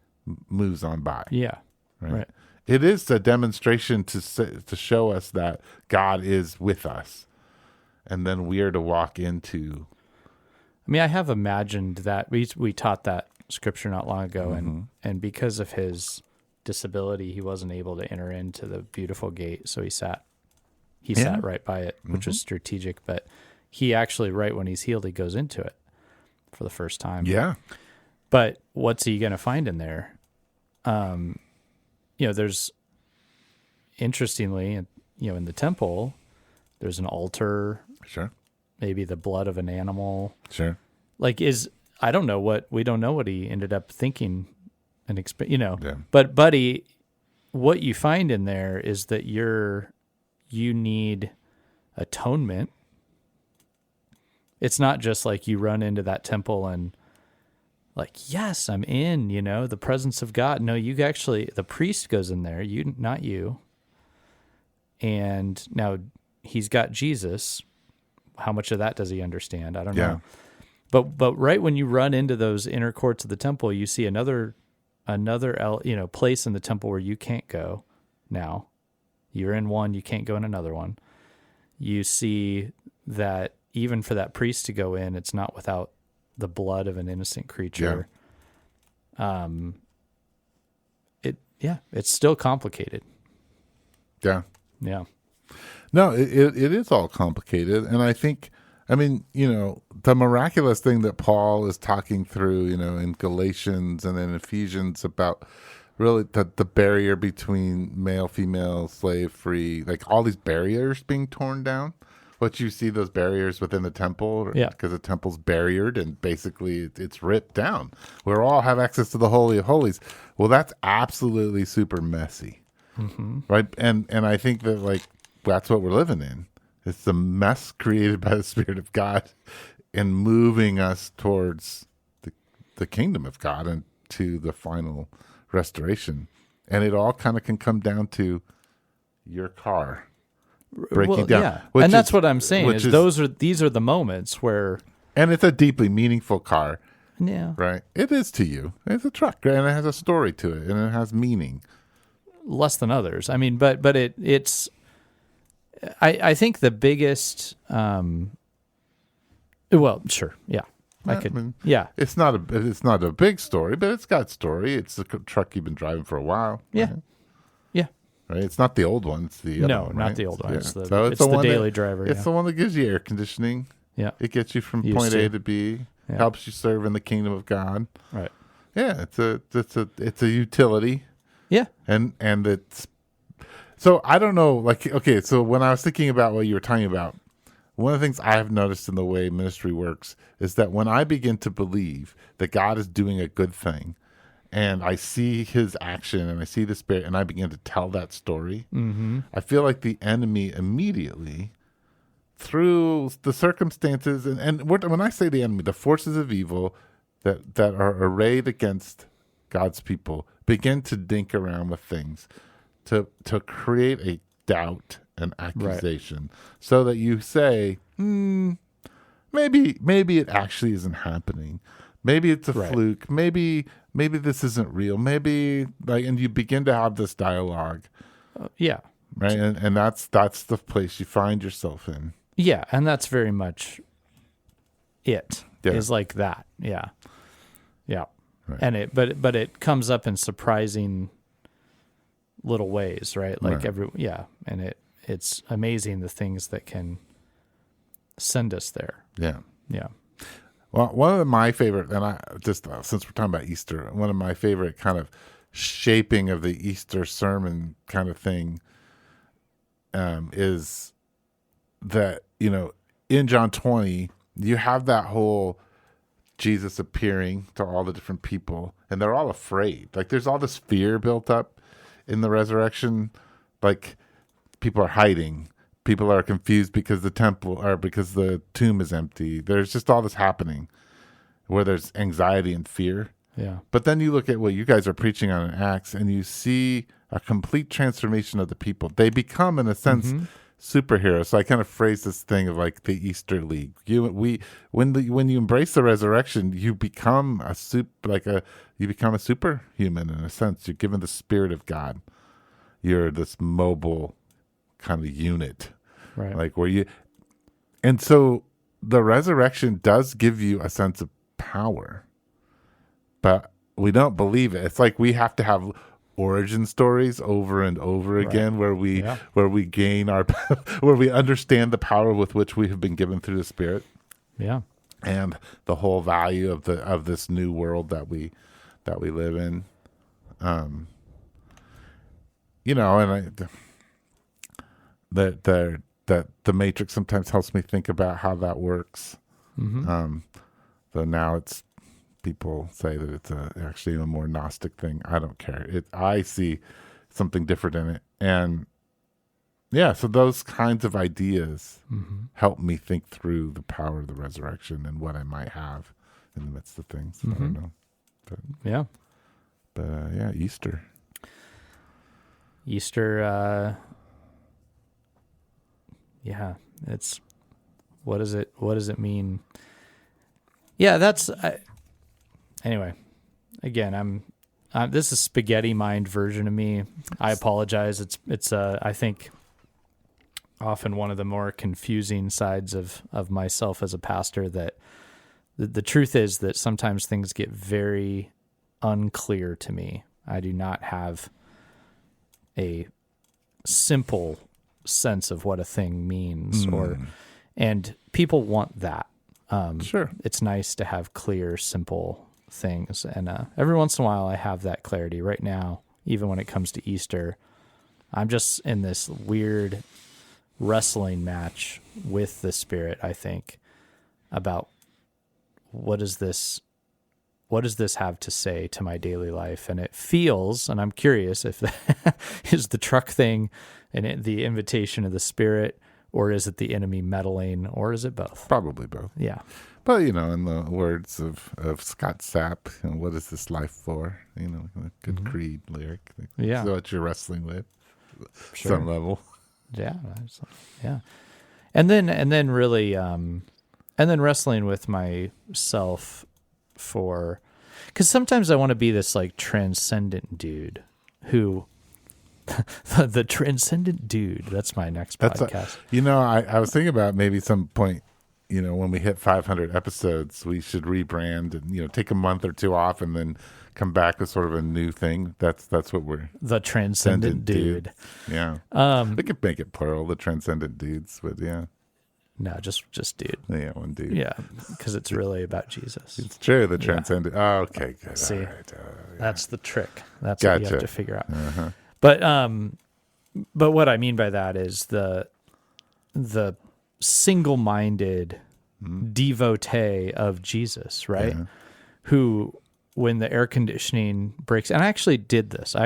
[SPEAKER 1] moves on by.
[SPEAKER 2] Yeah. Right.
[SPEAKER 1] It is a demonstration to show us that God is with us. And then we are to walk into.
[SPEAKER 2] I mean, I have imagined that we taught that scripture not long ago, and because of his disability, he wasn't able to enter into the beautiful gate, so he sat right by it, which was strategic. But he actually, right when he's healed, he goes into it for the first time.
[SPEAKER 1] Yeah.
[SPEAKER 2] But what's he going to find in there? There's, interestingly, in the temple, there's an altar. Sure. Maybe the blood of an animal.
[SPEAKER 1] Sure.
[SPEAKER 2] Like, we don't know what he ended up thinking and But buddy, what you find in there is that you need atonement. It's not just like you run into that temple and like, yes, I'm in, the presence of God. No, the priest goes in there, not you. And now he's got Jesus. How much of that does he understand? I don't know. But right when you run into those inner courts of the temple, you see another place in the temple where you can't go now. You're in one, you can't go in another one. You see that even for that priest to go in, it's not without the blood of an innocent creature. It's still complicated.
[SPEAKER 1] Yeah.
[SPEAKER 2] Yeah.
[SPEAKER 1] No, it is all complicated. And I think, the miraculous thing that Paul is talking through, in Galatians and in Ephesians about really the barrier between male, female, slave, free, like all these barriers being torn down. What you see those barriers within the temple, because the temple's barriered and basically it's ripped down. We all have access to the Holy of Holies. Well, that's absolutely super messy, right? And I think that that's what we're living in. It's the mess created by the Spirit of God and moving us towards the kingdom of God and to the final restoration. And it all kind of can come down to your car breaking down.
[SPEAKER 2] Yeah. And that's what I'm saying these are the moments where.
[SPEAKER 1] And it's a deeply meaningful car.
[SPEAKER 2] Yeah.
[SPEAKER 1] Right. It is to you. It's a truck, right? And it has a story to it, and it has meaning.
[SPEAKER 2] Less than others. I mean, but it's. I think the biggest. Well, sure, yeah,
[SPEAKER 1] It's not a big story, but it's got story. It's the truck you've been driving for a while.
[SPEAKER 2] Yeah.
[SPEAKER 1] Right?
[SPEAKER 2] Yeah.
[SPEAKER 1] Right. It's not the old one. It's the other one,
[SPEAKER 2] not
[SPEAKER 1] right?
[SPEAKER 2] the old one. It's the
[SPEAKER 1] one
[SPEAKER 2] daily driver.
[SPEAKER 1] It's the one that gives you air conditioning.
[SPEAKER 2] Yeah.
[SPEAKER 1] It gets you from point A to B. Yeah. Helps you serve in the kingdom of God.
[SPEAKER 2] Right.
[SPEAKER 1] Yeah. It's a utility.
[SPEAKER 2] Yeah.
[SPEAKER 1] And it's. So I don't know, so when I was thinking about what you were talking about, one of the things I have noticed in the way ministry works is that when I begin to believe that God is doing a good thing, and I see his action and I see the Spirit and I begin to tell that story, I feel like the enemy immediately, through the circumstances, and when I say the enemy, the forces of evil that are arrayed against God's people, begin to dink around with things to create a doubt and accusation, so that you say, maybe it actually isn't happening. Maybe it's a fluke. Maybe this isn't real. Maybe and you begin to have this dialogue.
[SPEAKER 2] Yeah.
[SPEAKER 1] Right. And that's the place you find yourself in.
[SPEAKER 2] Yeah. And that's very much it is like that. Yeah. Yeah. Right. And but it comes up in surprising little ways, right? Like and it's amazing the things that can send us there. Yeah. Yeah.
[SPEAKER 1] Well, one of my favorite, and I just since we're talking about Easter, one of my favorite kind of shaping of the Easter sermon kind of thing is that, in John 20, you have that whole Jesus appearing to all the different people, and they're all afraid. Like there's all this fear built up in the resurrection. Like people are hiding. People are confused because because the tomb is empty. There's just all this happening where there's anxiety and fear.
[SPEAKER 2] Yeah.
[SPEAKER 1] But then you look at what you guys are preaching on in Acts, and you see a complete transformation of the people. They become, in a sense, superheroes. So I kind of phrase this thing of like the Easter League. When you embrace the resurrection, you become a superhuman in a sense. You're given the Spirit of God. You're this mobile kind of unit.
[SPEAKER 2] Right.
[SPEAKER 1] Like and so the resurrection does give you a sense of power, but we don't believe it. It's like we have to have origin stories over and over again where we gain where we understand the power with which we have been given through the Spirit.
[SPEAKER 2] Yeah.
[SPEAKER 1] And the whole value of this new world that we live in. And that the Matrix sometimes helps me think about how that works. Though now people say that it's actually a more Gnostic thing. I don't care. I see something different in it. And so those kinds of ideas help me think through the power of the resurrection and what I might have in the midst of things. I don't know. But Easter.
[SPEAKER 2] It's what does it mean? Yeah, anyway, again, I'm this is spaghetti mind version of me. I apologize. It's I think often one of the more confusing sides of myself as a pastor, that the truth is that sometimes things get very unclear to me. I do not have a simple sense of what a thing means, and people want that.
[SPEAKER 1] Sure.
[SPEAKER 2] It's nice to have clear, simple things. And every once in a while I have that clarity. Right now, even when it comes to Easter, I'm just in this weird wrestling match with the Spirit, I think, about what does this have to say to my daily life? And it feels, and I'm curious if that is the truck thing and the invitation of the Spirit, or is it the enemy meddling, or is it both?
[SPEAKER 1] Probably both.
[SPEAKER 2] Yeah.
[SPEAKER 1] But, in the words of Scott Sapp, what is this life for? A good Creed lyric.
[SPEAKER 2] Yeah.
[SPEAKER 1] So what you're wrestling with,
[SPEAKER 2] Sure.
[SPEAKER 1] some level.
[SPEAKER 2] Yeah. Yeah. And then really, and then wrestling with myself because sometimes I want to be this like transcendent dude who, the transcendent dude. That's my next podcast.
[SPEAKER 1] I was thinking about maybe some point, when we hit 500 episodes, we should rebrand and, take a month or two off and then come back with sort of a new thing. That's what we're...
[SPEAKER 2] The transcendent dude.
[SPEAKER 1] Yeah. We could make it plural, the transcendent dudes, but yeah.
[SPEAKER 2] No, just dude.
[SPEAKER 1] Yeah, one dude.
[SPEAKER 2] Yeah, because it's really about Jesus.
[SPEAKER 1] It's true, the transcendent. Oh, okay, good.
[SPEAKER 2] See,
[SPEAKER 1] all right.
[SPEAKER 2] That's the trick. That's
[SPEAKER 1] Gotcha.
[SPEAKER 2] what you have to figure out.
[SPEAKER 1] Uh-huh.
[SPEAKER 2] But what I mean by that is the single-minded devotee of Jesus, right? Yeah. Who, when the air conditioning breaks, and I actually did this.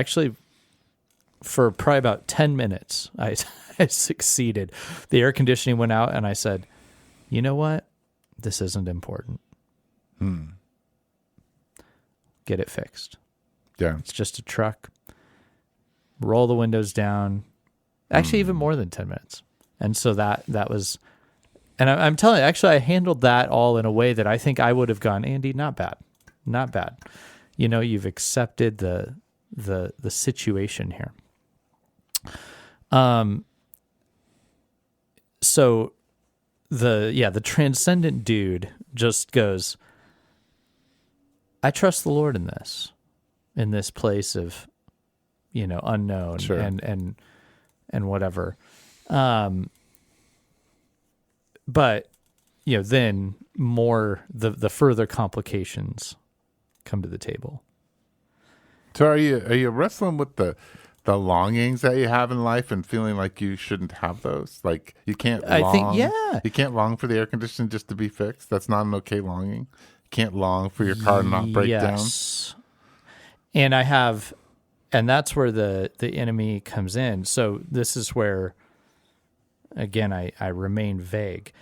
[SPEAKER 2] For probably about 10 minutes, I succeeded. The air conditioning went out, and I said, you know what? This isn't important. Get it fixed.
[SPEAKER 1] Yeah.
[SPEAKER 2] It's just a truck. Roll the windows down. Actually, even more than 10 minutes. And so that was, and I'm telling you, actually, I handled that all in a way that I think I would have gone, Andy, not bad. You've accepted the situation here. So the transcendent dude just goes, I trust the Lord in this place of, unknown. Sure. and whatever. But, then more, the further complications come to the table.
[SPEAKER 1] So are you wrestling with the longings that you have in life and feeling like you shouldn't have those? Like you can't you can't long for the air conditioning just to be fixed. That's not an okay longing. You can't long for your car to not break down.
[SPEAKER 2] And I have, and that's where the enemy comes in. So this is where, again, I remain vague,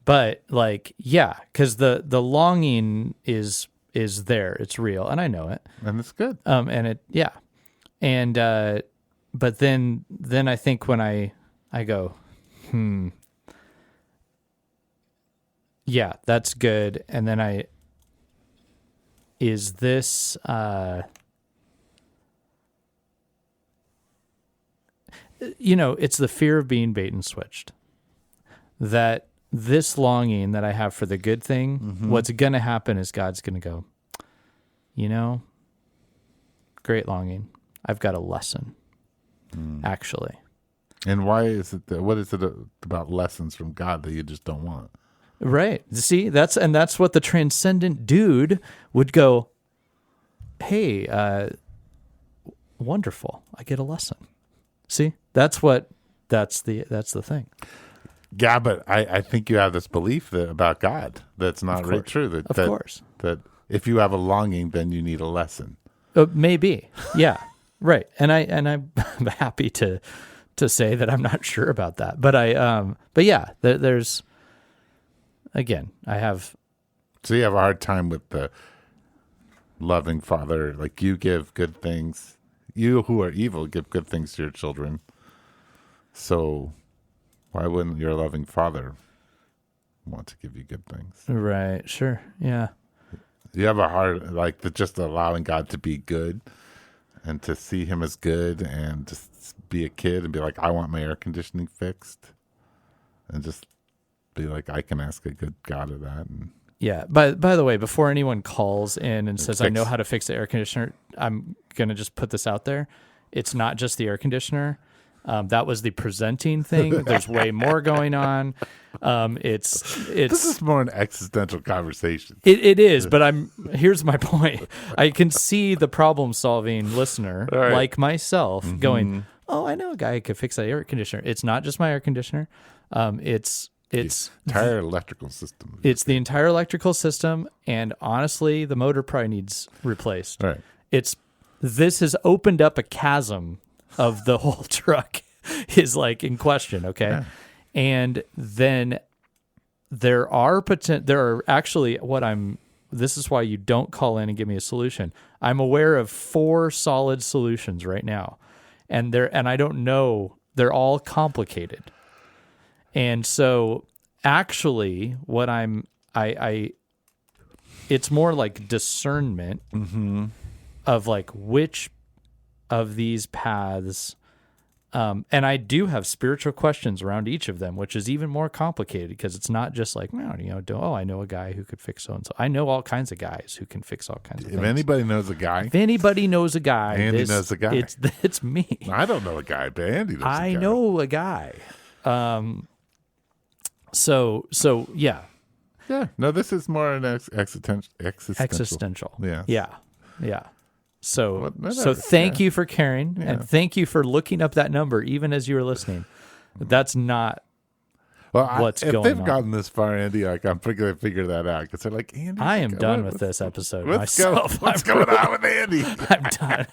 [SPEAKER 2] but because the longing is there, it's real, and I know it,
[SPEAKER 1] and it's good.
[SPEAKER 2] But then I think when I go, yeah, that's good, and then is this it's the fear of being bait and switched. That this longing that I have for the good thing, what's going to happen is God's going to go, great longing. I've got a lesson, actually.
[SPEAKER 1] And why is it what is it about lessons from God that you just don't want?
[SPEAKER 2] Right. See, that's what the transcendent dude would go, hey, wonderful. I get a lesson. See, that's the thing.
[SPEAKER 1] Yeah, but I think you have this belief about God that's not really true.
[SPEAKER 2] Of course.
[SPEAKER 1] That if you have a longing, then you need a lesson.
[SPEAKER 2] Maybe. Yeah. Right. And I'm happy to say that I'm not sure about that. But yeah, there's, again, I have.
[SPEAKER 1] So you have a hard time with the loving father, like you give good things. You who are evil give good things to your children. So why wouldn't your loving father want to give you good things?
[SPEAKER 2] Right. Sure. Yeah.
[SPEAKER 1] You have a hard, just allowing God to be good and to see him as good and just be a kid and be like, I want my air conditioning fixed, and just be like, I can ask a good God of that. And
[SPEAKER 2] yeah. By the way, before anyone calls in and says, I know how to fix the air conditioner, I'm going to just put this out there. It's not just the air conditioner. That was the presenting thing. There's way more going on. It's
[SPEAKER 1] this is more an existential conversation.
[SPEAKER 2] It is, but here's my point. I can see the problem-solving listener, like myself, going, oh, I know a guy who could fix that air conditioner. It's not just my air conditioner. It's the
[SPEAKER 1] entire electrical system.
[SPEAKER 2] It's the entire electrical system, and honestly, the motor probably needs replaced.
[SPEAKER 1] Right.
[SPEAKER 2] This has opened up a chasm of the whole truck is in question, okay? Yeah. And then there are actually this is why you don't call in and give me a solution. I'm aware of 4 solid solutions right now. And I don't know, they're all complicated. And so actually what it's more like discernment of which of these paths, and I do have spiritual questions around each of them, which is even more complicated because it's not just I know a guy who could fix so and so. I know all kinds of guys who can fix all kinds of things.
[SPEAKER 1] If anybody knows a guy,
[SPEAKER 2] Andy knows a guy. It's me.
[SPEAKER 1] I don't know a guy, but Andy knows a guy.
[SPEAKER 2] I know a guy. So yeah.
[SPEAKER 1] Yeah. No, this is more an existential.
[SPEAKER 2] Yeah. So thank you for caring, and thank you for looking up that number even as you were listening. That's not. what's
[SPEAKER 1] if
[SPEAKER 2] going
[SPEAKER 1] they've
[SPEAKER 2] on.
[SPEAKER 1] gotten this far, Andy, like I'm going to figure that out because they're like, Andy,
[SPEAKER 2] I am done with this episode
[SPEAKER 1] what's
[SPEAKER 2] myself.
[SPEAKER 1] What's going on with Andy?
[SPEAKER 2] I'm done.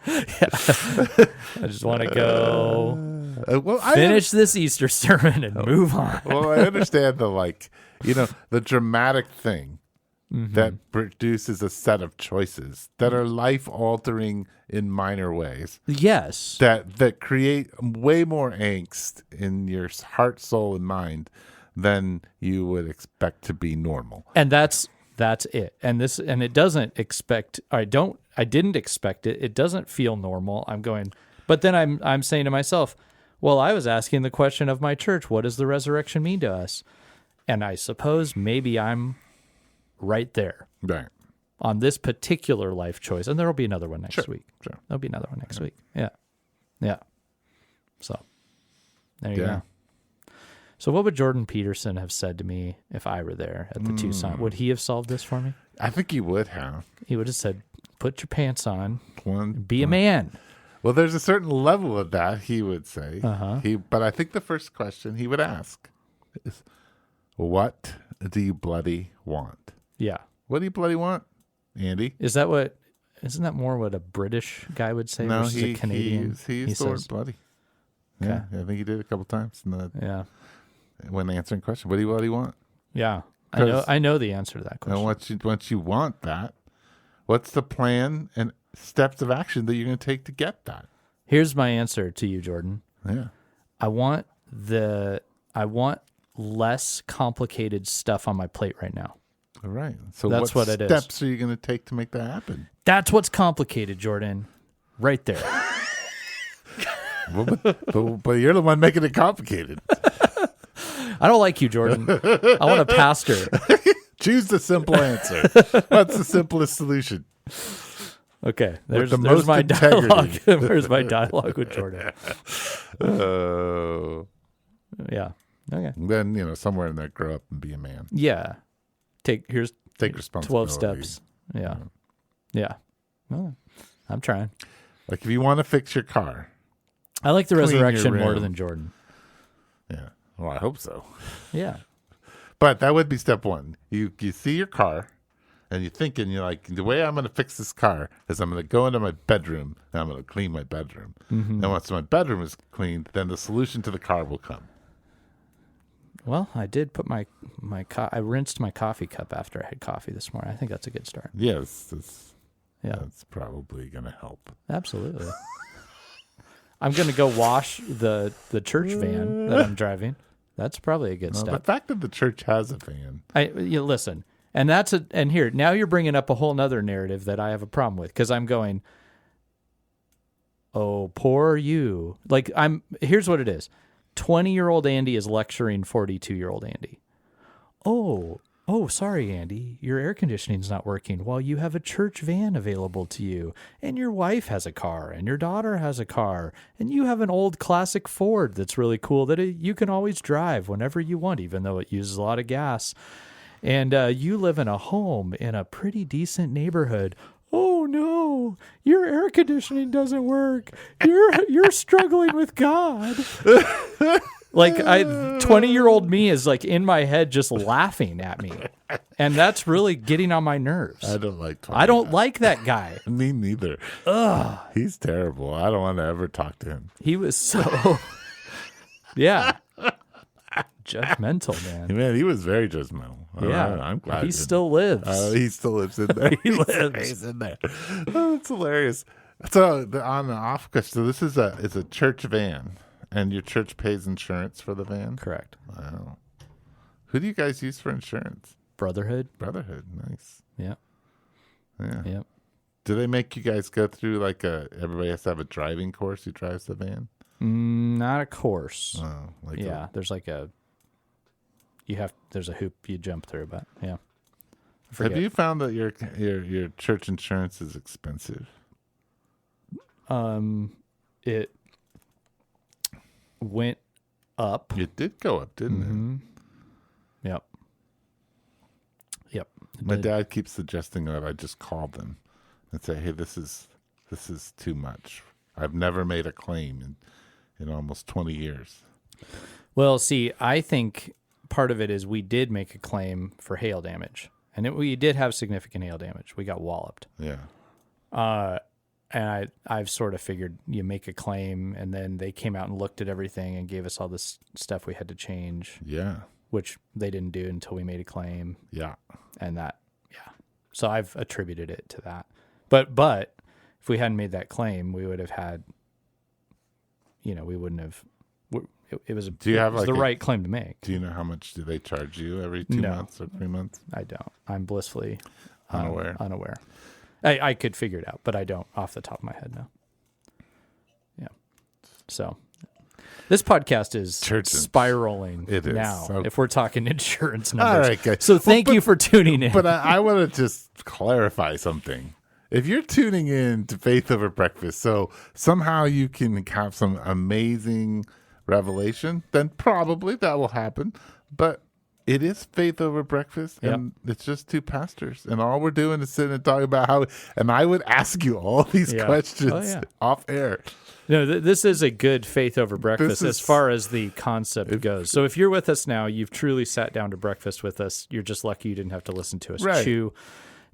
[SPEAKER 2] I just want to go finish this Easter sermon and move on.
[SPEAKER 1] Well, I understand the dramatic thing that produces a set of choices that are life-altering in minor ways.
[SPEAKER 2] Yes.
[SPEAKER 1] That create way more angst in your heart, soul, and mind than you would expect to be normal.
[SPEAKER 2] And that's it. And it doesn't expect. I didn't expect it. It doesn't feel normal. I'm going, but then I'm saying to myself, well, I was asking the question of my church, what does the resurrection mean to us? And I suppose maybe I'm right there.
[SPEAKER 1] Right.
[SPEAKER 2] On this particular life choice. And there'll be another one next week.
[SPEAKER 1] Sure.
[SPEAKER 2] There'll be another one next week. Yeah. Yeah. So there you go. So what would Jordan Peterson have said to me if I were there at the Tucson? Would he have solved this for me?
[SPEAKER 1] I think he would have.
[SPEAKER 2] He would have said, put your pants on, be a man.
[SPEAKER 1] Well, there's a certain level of that, he would say. But I think the first question he would ask is, what do you bloody want?
[SPEAKER 2] Yeah.
[SPEAKER 1] What do you bloody want, Andy?
[SPEAKER 2] Isn't that more what a British guy would say versus a Canadian?
[SPEAKER 1] He used the word bloody. Yeah, I think he did a couple times when answering questions. What do you bloody want?
[SPEAKER 2] Yeah. I know the answer to that question.
[SPEAKER 1] And once you want that, what's the plan and steps of action that you're going to take to get that?
[SPEAKER 2] Here's my answer to you, Jordan.
[SPEAKER 1] Yeah.
[SPEAKER 2] I want less complicated stuff on my plate right now.
[SPEAKER 1] All right. So
[SPEAKER 2] that's what it is.
[SPEAKER 1] What steps are you going to take to make that happen?
[SPEAKER 2] That's what's complicated, Jordan. Right there.
[SPEAKER 1] but you're the one making it complicated.
[SPEAKER 2] I don't like you, Jordan. I want a pastor.
[SPEAKER 1] Choose the simple answer. What's the simplest solution?
[SPEAKER 2] Okay, there's my dialogue. There's my dialogue with Jordan. Yeah. Okay.
[SPEAKER 1] Then somewhere in there, grow up and be a man.
[SPEAKER 2] Yeah. Take
[SPEAKER 1] responsibility.
[SPEAKER 2] 12 steps. Yeah. Yeah. Well, I'm trying.
[SPEAKER 1] Like if you want to fix your car,
[SPEAKER 2] I like the resurrection more than Jordan.
[SPEAKER 1] Yeah. Well, I hope so.
[SPEAKER 2] Yeah.
[SPEAKER 1] But that would be step one. You see your car, and you're thinking, you're like, the way I'm going to fix this car is I'm going to go into my bedroom, and I'm going to clean my bedroom. And once my bedroom is cleaned, then the solution to the car will come.
[SPEAKER 2] Well, I did put I rinsed my coffee cup after I had coffee this morning. I think that's a good start.
[SPEAKER 1] Yes. That's probably going to help.
[SPEAKER 2] Absolutely. I'm going to go wash the church van that I'm driving. That's probably a good step.
[SPEAKER 1] The fact that the church has a van.
[SPEAKER 2] Listen, and here, now you're bringing up a whole nother narrative that I have a problem with, because I'm going, oh, poor you. Here's what it is. 20-year-old Andy is lecturing 42-year-old Andy. Oh, sorry, Andy, your air conditioning's not working. Well, you have a church van available to you, and your wife has a car, and your daughter has a car, and you have an old classic Ford that's really cool that you can always drive whenever you want, even though it uses a lot of gas. And you live in a home in a pretty decent neighborhood. Oh no, your air conditioning doesn't work. You're struggling with God. 20-year-old me is in my head just laughing at me. And that's really getting on my nerves.
[SPEAKER 1] I don't like
[SPEAKER 2] I don't like that guy.
[SPEAKER 1] Me neither.
[SPEAKER 2] Ugh.
[SPEAKER 1] He's terrible. I don't want to ever talk to him.
[SPEAKER 2] He was so yeah. Judgmental, man.
[SPEAKER 1] Man, he was very judgmental.
[SPEAKER 2] Yeah.
[SPEAKER 1] I'm glad.
[SPEAKER 2] He still lives.
[SPEAKER 1] He still lives in there. He's in there. Oh, it's hilarious. So on the off question, so this is a church van, and your church pays insurance for the van?
[SPEAKER 2] Correct.
[SPEAKER 1] Wow. Who do you guys use for insurance?
[SPEAKER 2] Brotherhood.
[SPEAKER 1] Nice.
[SPEAKER 2] Yeah.
[SPEAKER 1] Yeah.
[SPEAKER 2] Yep.
[SPEAKER 1] Do they make you guys go through everybody has to have a driving course who drives the van?
[SPEAKER 2] Not a course.
[SPEAKER 1] Oh,
[SPEAKER 2] there's there's a hoop you jump through, but yeah.
[SPEAKER 1] Have you found that your church insurance is expensive?
[SPEAKER 2] It went up.
[SPEAKER 1] It did go up, didn't it?
[SPEAKER 2] Yep.
[SPEAKER 1] My dad keeps suggesting that I just call them and say, "Hey, this is too much. I've never made a claim in almost 20 years."
[SPEAKER 2] Well, see, I think part of it is we did make a claim for hail damage, and we did have significant hail damage. We got walloped.
[SPEAKER 1] Yeah.
[SPEAKER 2] And I've sort of figured you make a claim, and then they came out and looked at everything and gave us all this stuff we had to change.
[SPEAKER 1] Yeah.
[SPEAKER 2] Which they didn't do until we made a claim.
[SPEAKER 1] Yeah.
[SPEAKER 2] And that, yeah. So I've attributed it to that. But if we hadn't made that claim, we would have had, we wouldn't have. It was the right claim to make.
[SPEAKER 1] Do you know how much do they charge you every 2 months or 3 months?
[SPEAKER 2] I don't. I'm blissfully
[SPEAKER 1] unaware.
[SPEAKER 2] I could figure it out, but I don't off the top of my head now. Yeah. So this podcast is spiraling now. So, if we're talking insurance numbers.
[SPEAKER 1] All right, guys.
[SPEAKER 2] So thank you for tuning in.
[SPEAKER 1] But I want to just clarify something. If you're tuning in to Faith Over Breakfast, so somehow you can have some amazing revelation, then probably that will happen. But it is Faith Over Breakfast, and it's just two pastors, and all we're doing is sitting and talking about how. And I would ask you all these questions off air.
[SPEAKER 2] No, this is a good Faith Over Breakfast as far as the concept goes. So if you're with us now, you've truly sat down to breakfast with us. You're just lucky you didn't have to listen to us chew.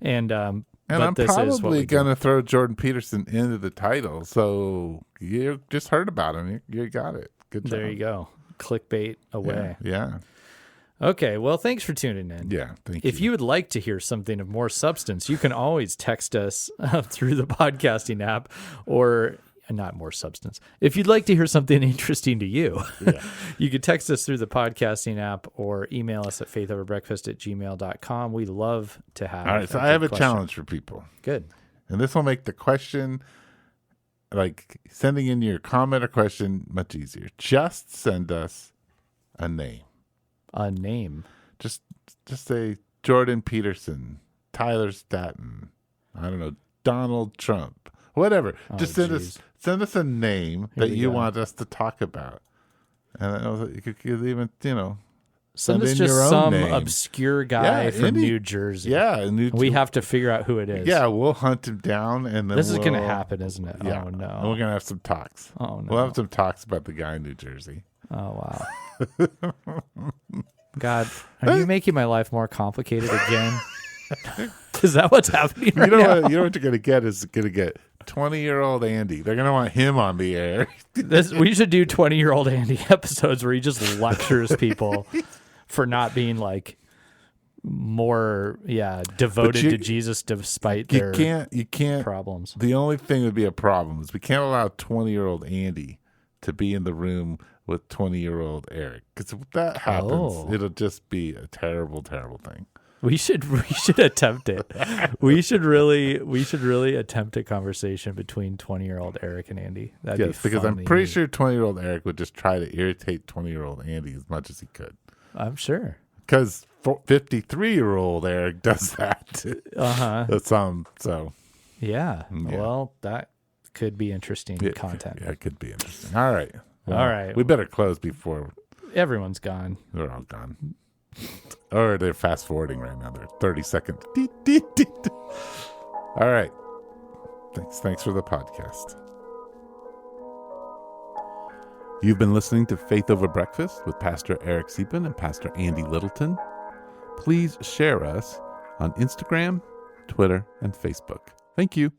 [SPEAKER 2] And I'm probably
[SPEAKER 1] going to throw Jordan Peterson into the title, so you just heard about him. You got it. Good job.
[SPEAKER 2] There you go. Clickbait away.
[SPEAKER 1] Yeah.
[SPEAKER 2] Okay, well, thanks for tuning in.
[SPEAKER 1] Yeah, thank you.
[SPEAKER 2] If you would like to hear something of more substance, you can always text us through the podcasting app, or not more substance. If you'd like to hear something interesting to you, you can text us through the podcasting app or email us at faithoverbreakfast@gmail.com. We love to have.
[SPEAKER 1] All right, so I have a challenge for people.
[SPEAKER 2] Good.
[SPEAKER 1] And this will make the question, like sending in your comment or question, much easier. Just send us a name.
[SPEAKER 2] A name.
[SPEAKER 1] Just say Jordan Peterson, Tyler Staton, I don't know, Donald Trump, whatever. Just send us a name that you want us to talk about. And you could even,
[SPEAKER 2] send us just some obscure guy from New Jersey.
[SPEAKER 1] Yeah.
[SPEAKER 2] We have to figure out who it is.
[SPEAKER 1] Yeah, we'll hunt him down. And then
[SPEAKER 2] this is going to happen, isn't it?
[SPEAKER 1] Yeah.
[SPEAKER 2] Oh, no.
[SPEAKER 1] And we're going to have some talks.
[SPEAKER 2] Oh, no.
[SPEAKER 1] We'll have some talks about the guy in New Jersey.
[SPEAKER 2] Oh, wow. God, are you making my life more complicated again? Is that what's happening right now?
[SPEAKER 1] You know what you're going to get is going to get 20-year-old Andy. They're going to want him on the air.
[SPEAKER 2] We should do 20-year-old Andy episodes where he just lectures people for not being like more devoted to Jesus despite their problems.
[SPEAKER 1] The only thing that would be a problem is we can't allow 20-year-old Andy to be in the room with 20-year-old Eric, because if that happens, it'll just be a terrible, terrible thing.
[SPEAKER 2] We should attempt it. We should really attempt a conversation between 20-year-old Eric and Andy. That'd be fun.
[SPEAKER 1] Because I'm pretty sure 20-year-old Eric would just try to irritate 20-year-old Andy as much as he could.
[SPEAKER 2] I'm sure.
[SPEAKER 1] Because 53-year-old Eric does that. So.
[SPEAKER 2] Yeah. Well, that could be interesting content.
[SPEAKER 1] It could be interesting. All right.
[SPEAKER 2] Well, all right.
[SPEAKER 1] We better close before
[SPEAKER 2] everyone's gone.
[SPEAKER 1] They're all gone. Or they're fast forwarding right now. They're 30 seconds. All right. Thanks for the podcast. You've been listening to Faith Over Breakfast with Pastor Eric Siepen and Pastor Andy Littleton. Please share us on Instagram, Twitter, and Facebook. Thank you.